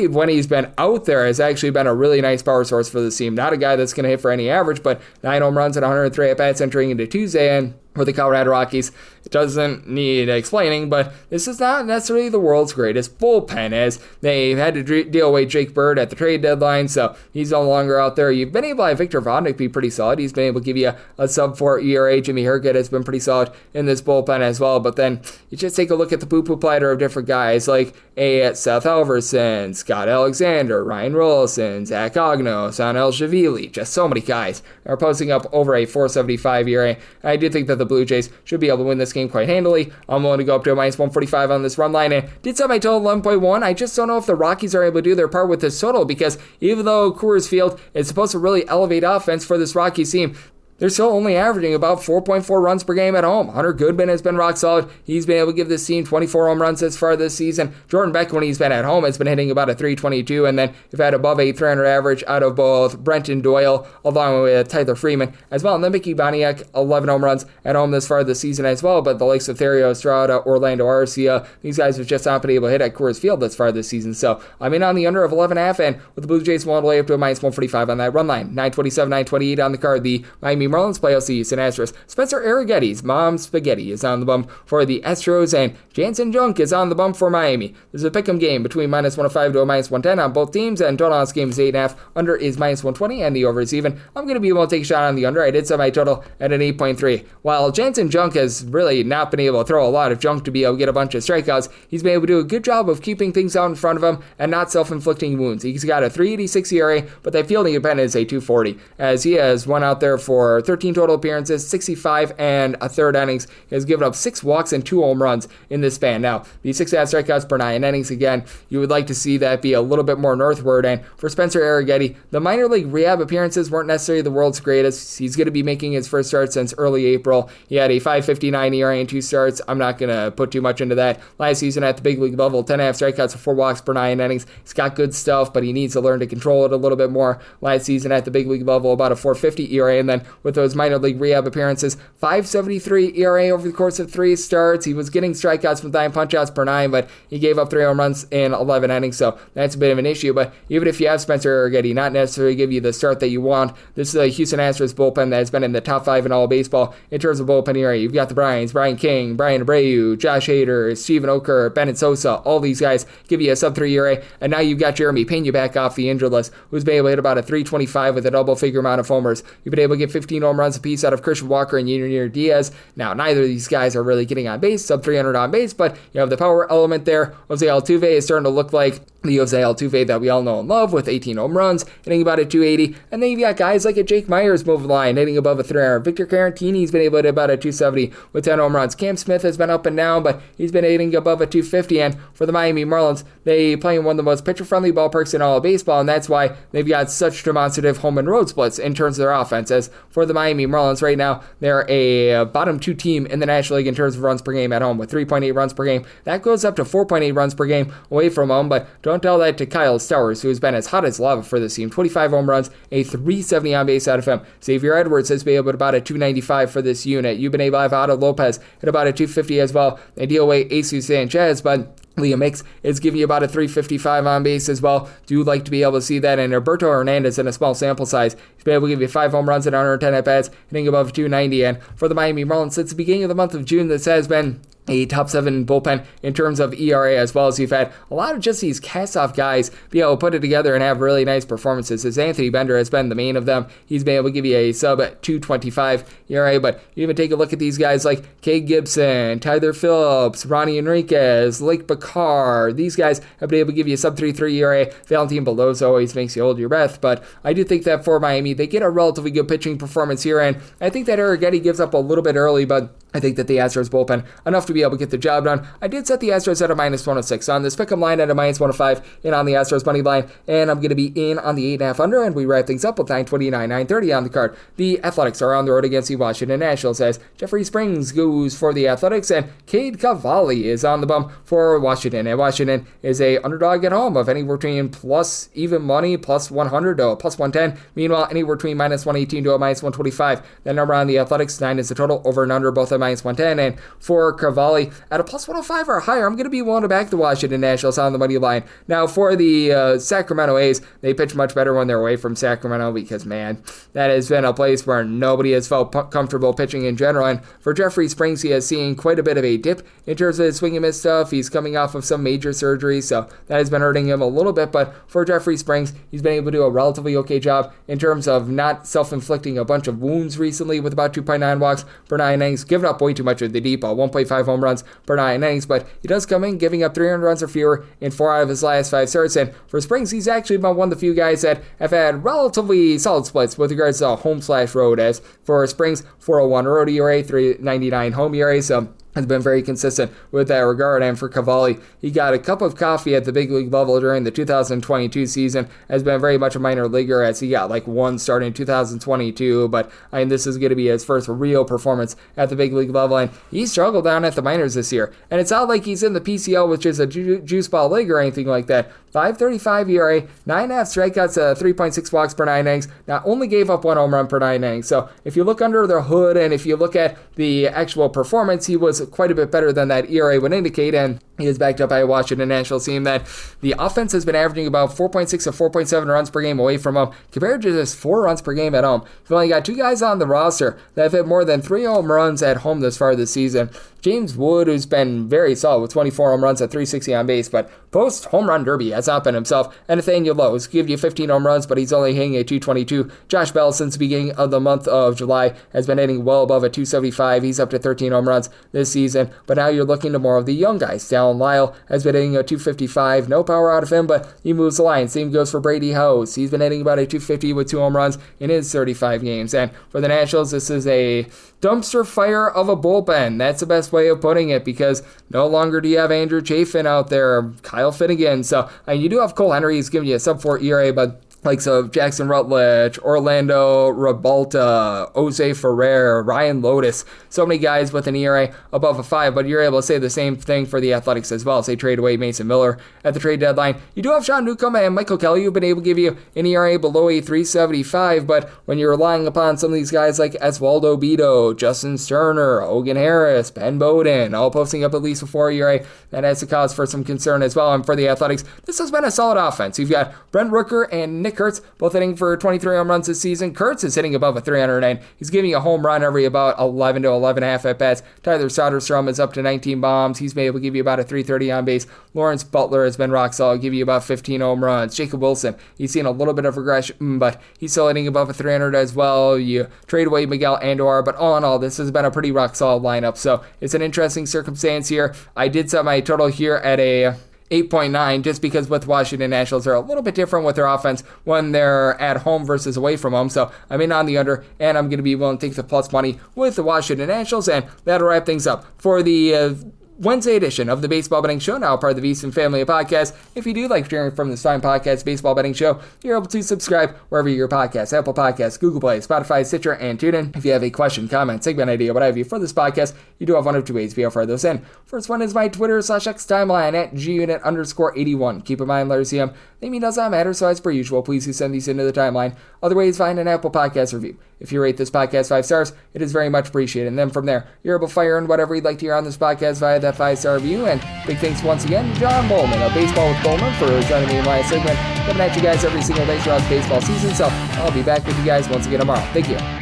when he's been out there, has actually been a really nice power source for the team. Not a guy that's going to hit for any average, but 9 home runs at 103 at-bats entering into Tuesday, and for the Colorado Rockies, it doesn't need explaining, but this is not necessarily the world's greatest bullpen, as they had to deal away Jake Bird at the trade deadline, so he's no longer out there. You've been able to have Victor Vodnik be pretty solid. He's been able to give you a sub-4 ERA. Jimmy Herget has been pretty solid in this bullpen as well, but then you just take a look at the poo-poo platter of different guys like Seth Alverson, Scott Alexander, Ryan Rolison, Zach Ogno, Sanel Shavili. Just so many guys are posting up over a 4.75 ERA. I do think that the Blue Jays should be able to win this game quite handily. I'm willing to go up to a minus 145 on this run line, and did set my total 11.1. I just don't know if the Rockies are able to do their part with this total, because even though Coors Field is supposed to really elevate offense for this Rockies team, they're still only averaging about 4.4 runs per game at home. Hunter Goodman has been rock solid. He's been able to give this team 24 home runs as far this season. Jordan Beck, when he's been at home, has been hitting about a 322, and then you've had above a 300 average out of both Brenton Doyle along with Tyler Freeman as well. And then Mickey Boniek, 11 home runs at home this far this season as well. But the likes of Therio Estrada, Orlando Arcia, these guys have just not been able to hit at Coors Field this far this season. So I'm in on the under of 11.5, and with the Blue Jays all the way up to a minus 145 on that run line. 927, 928 on the card. The Miami Marlins play out the Houston Astros. Spencer Arrighetti's mom spaghetti is on the bump for the Astros, and Jansen Junk is on the bump for Miami. This is a pick'em game between -105 to -110 on both teams, and total on this game is 8.5. Under is -120, and the over is even. I'm going to be able to take a shot on the under. I did set my total at an 8.3. While Jansen Junk has really not been able to throw a lot of junk to be able to get a bunch of strikeouts, he's been able to do a good job of keeping things out in front of him and not self-inflicting wounds. He's got a 3.86 ERA, but that fielding independent is a 2.40, as he has won out there for 13 total appearances, 65 and a third innings. He has given up 6 walks and 2 home runs in this span. Now, the 6.5 strikeouts per 9 innings, again, you would like to see that be a little bit more northward. And for Spencer Arrighetti, the minor league rehab appearances weren't necessarily the world's greatest. He's going to be making his first start since early April. He had a 5.59 ERA in 2 starts. I'm not going to put too much into that. Last season at the big league level, 10.5 strikeouts, 4 walks per 9 innings. He's got good stuff, but he needs to learn to control it a little bit more. Last season at the big league level, about a 4.50 ERA, and then with those minor league rehab appearances, 5.73 ERA over the course of 3 starts. He was getting strikeouts from 9 punch-outs per 9, but he gave up 3 home runs in 11 innings, so that's a bit of an issue. But even if you have Spencer Arrighetti, not necessarily give you the start that you want, this is a Houston Astros bullpen that has been in the top 5 in all of baseball in terms of bullpen ERA. You've got the Bryans, Brian King, Brian Abreu, Josh Hader, Steven Okor, Bennett Sosa. All these guys give you a sub-3 ERA, and now you've got Jeremy Pena back off the injured list, who's been able to hit about a 3.25 with a double-figure amount of homers. You've been able to get 15 home runs apiece out of Christian Walker and Yunior Diaz. Now, neither of these guys are really getting on base, sub-300 on base, but you have the power element there. Jose Altuve is starting to look like the Jose Altuve that we all know and love, with 18 home runs, hitting about a 280. And then you've got guys like a Jake Myers moving the line, hitting above a 300. Victor Caratini's been able to hit about a 270 with 10 home runs. Cam Smith has been up and down, but he's been hitting above a 250. And for the Miami Marlins, they play in one of the most pitcher-friendly ballparks in all of baseball, and that's why they've got such demonstrative home and road splits in terms of their offense. As for the Miami Marlins right now, they're a bottom 2 team in the National League in terms of runs per game at home, with 3.8 runs per game. That goes up to 4.8 runs per game away from home, but don't tell that to Kyle Stowers, who has been as hot as lava for this team. 25 home runs, a 370 on base out of him. Xavier Edwards has been able to hit about a 295 for this unit. You've been able to have Otto Lopez hit about a 250 as well. They deal away Jesus Sanchez, but Liam Hicks is giving you about a 355 on base as well. Do like to be able to see that. And Roberto Hernandez, in a small sample size, he's been able to give you 5 home runs and 110 at-bats, hitting above 290. And for the Miami Marlins, since the beginning of the month of June, this has been a top 7 bullpen in terms of ERA, as well as you've had a lot of just these cast-off guys be able to put it together and have really nice performances, as Anthony Bender has been the main of them. He's been able to give you a sub-225 ERA, but you even take a look at these guys like Cade Gibson, Tyler Phillips, Ronnie Enriquez, Lake Bakar. These guys have been able to give you a sub-3.3 ERA. Valentin Beloso always makes you hold your breath, but I do think that for Miami, they get a relatively good pitching performance here, and I think that Arrighetti gives up a little bit early, but I think that the Astros bullpen, enough to be able to get the job done. I did set the Astros at a -106 on this pick'em line, at a -105 in on the Astros money line, and I'm going to be in on the 8.5 under, and we wrap things up with 9:29, 9:30 on the card. The Athletics are on the road against the Washington Nationals, as Jeffrey Springs goes for the Athletics, and Cade Cavalli is on the bump for Washington. And Washington is a underdog at home of anywhere between plus even money, plus 100 to plus 110. Meanwhile, anywhere between -118 to a -125. That number on the Athletics, 9 is the total, over and under both at -110. And for Cavalli, at a plus 105 or higher, I'm going to be willing to back the Washington Nationals on the money line. Now, for the Sacramento A's, they pitch much better when they're away from Sacramento, because, man, that has been a place where nobody has felt comfortable pitching in general. And for Jeffrey Springs, he has seen quite a bit of a dip in terms of his swing and miss stuff. He's coming off of some major surgery, so that has been hurting him a little bit. But for Jeffrey Springs, he's been able to do a relatively okay job in terms of not self-inflicting a bunch of wounds recently, with about 2.9 walks per 9 innings, giving up way too much of the deep ball, 1.5 home runs per 9 innings, but he does come in giving up 300 runs or fewer in 4 out of his last 5 starts. And for Springs, he's actually been one of the few guys that have had relatively solid splits with regards to home/road. As for Springs, 401 road ERA, 399 home ERA, so has been very consistent with that regard. And for Cavalli, he got a cup of coffee at the big league level during the 2022 season, has been very much a minor leaguer, as he got like 1 start in 2022, but this is going to be his first real performance at the big league level, and he struggled down at the minors this year. And it's not like he's in the PCL, which is a juice ball league or anything like that. 5.35 ERA, 9.5 strikeouts, 3.6 walks per 9 innings. Now, only gave up 1 home run per 9 innings. So if you look under the hood and if you look at the actual performance, he was is quite a bit better than that ERA would indicate, and he is backed up by a Washington Nationals team that the offense has been averaging about 4.6 to 4.7 runs per game away from home, compared to just 4 runs per game at home. You've only got 2 guys on the roster that have hit more than 3 home runs at home this far this season. James Wood, who's been very solid with 24 home runs at 360 on base, but post home run derby has not been himself. And Nathaniel Lowe has given you 15 home runs, but he's only hitting a 222. Josh Bell, since the beginning of the month of July, has been hitting well above a 275. He's up to 13 home runs this season, but now you're looking to more of the young guys. Dallin Lyle has been hitting a 255. No power out of him, but he moves the line. Same goes for Brady House. He's been hitting about a 250 with 2 home runs in his 35 games. And for the Nationals, this is a dumpster fire of a bullpen. That's the best way of putting it, because no longer do you have Andrew Chafin out there, Kyle Finnegan. So you do have Cole Henry. He's giving you a sub-4 ERA, but likes of Jackson Rutledge, Orlando Rabalta, Jose Ferrer, Ryan Lotus, so many guys with an ERA above a 5, but you're able to say the same thing for the Athletics as well. As they trade away Mason Miller at the trade deadline. You do have Sean Newcomb and Michael Kelly who've been able to give you an ERA below a 375, but when you're relying upon some of these guys like Oswaldo Bido, Justin Sterner, Hogan Harris, Ben Bowden, all posting up at least a 4 ERA, that has a cause for some concern as well. And for the Athletics, this has been a solid offense. You've got Brent Rooker and Nick Kurtz both hitting for 23 home runs this season. Kurtz is hitting above a 309. He's giving you a home run every about 11 to 11.5 at bats. Tyler Soderstrom is up to 19 bombs. He's been able to give you about a 330 on base. Lawrence Butler has been rock solid, give you about 15 home runs. Jacob Wilson, he's seen a little bit of regression, but he's still hitting above a 300 as well. You trade away Miguel Andor, but all in all, this has been a pretty rock solid lineup. So it's an interesting circumstance here. I did set my total here at a 8.9, just because with Washington Nationals are a little bit different with their offense when they're at home versus away from home. So I'm in on the under, and I'm going to be willing to take the plus money with the Washington Nationals, and that'll wrap things up for the Wednesday edition of the Baseball Betting Show, now part of the VSiN family of podcasts. If you do like hearing from this fine podcast, Baseball Betting Show, you're able to subscribe wherever you get your podcasts, Apple Podcasts, Google Play, Spotify, Stitcher, and TuneIn. If you have a question, comment, segment idea, what have you for this podcast, you do have one of 2 ways to be able to fire those in. First one is my Twitter/X timeline at gunit_81. Keep in mind, letters CM, name does not matter, so as per usual, please do send these into the timeline. Other ways, find an Apple Podcast review. If you rate this podcast 5 stars, it is very much appreciated. And then from there, you're able to fire in whatever you'd like to hear on this podcast via that 5-star review. And big thanks once again to John Bollman of Baseball with Bollman for joining me in my segment, coming at you guys every single day throughout the baseball season. So I'll be back with you guys once again tomorrow. Thank you.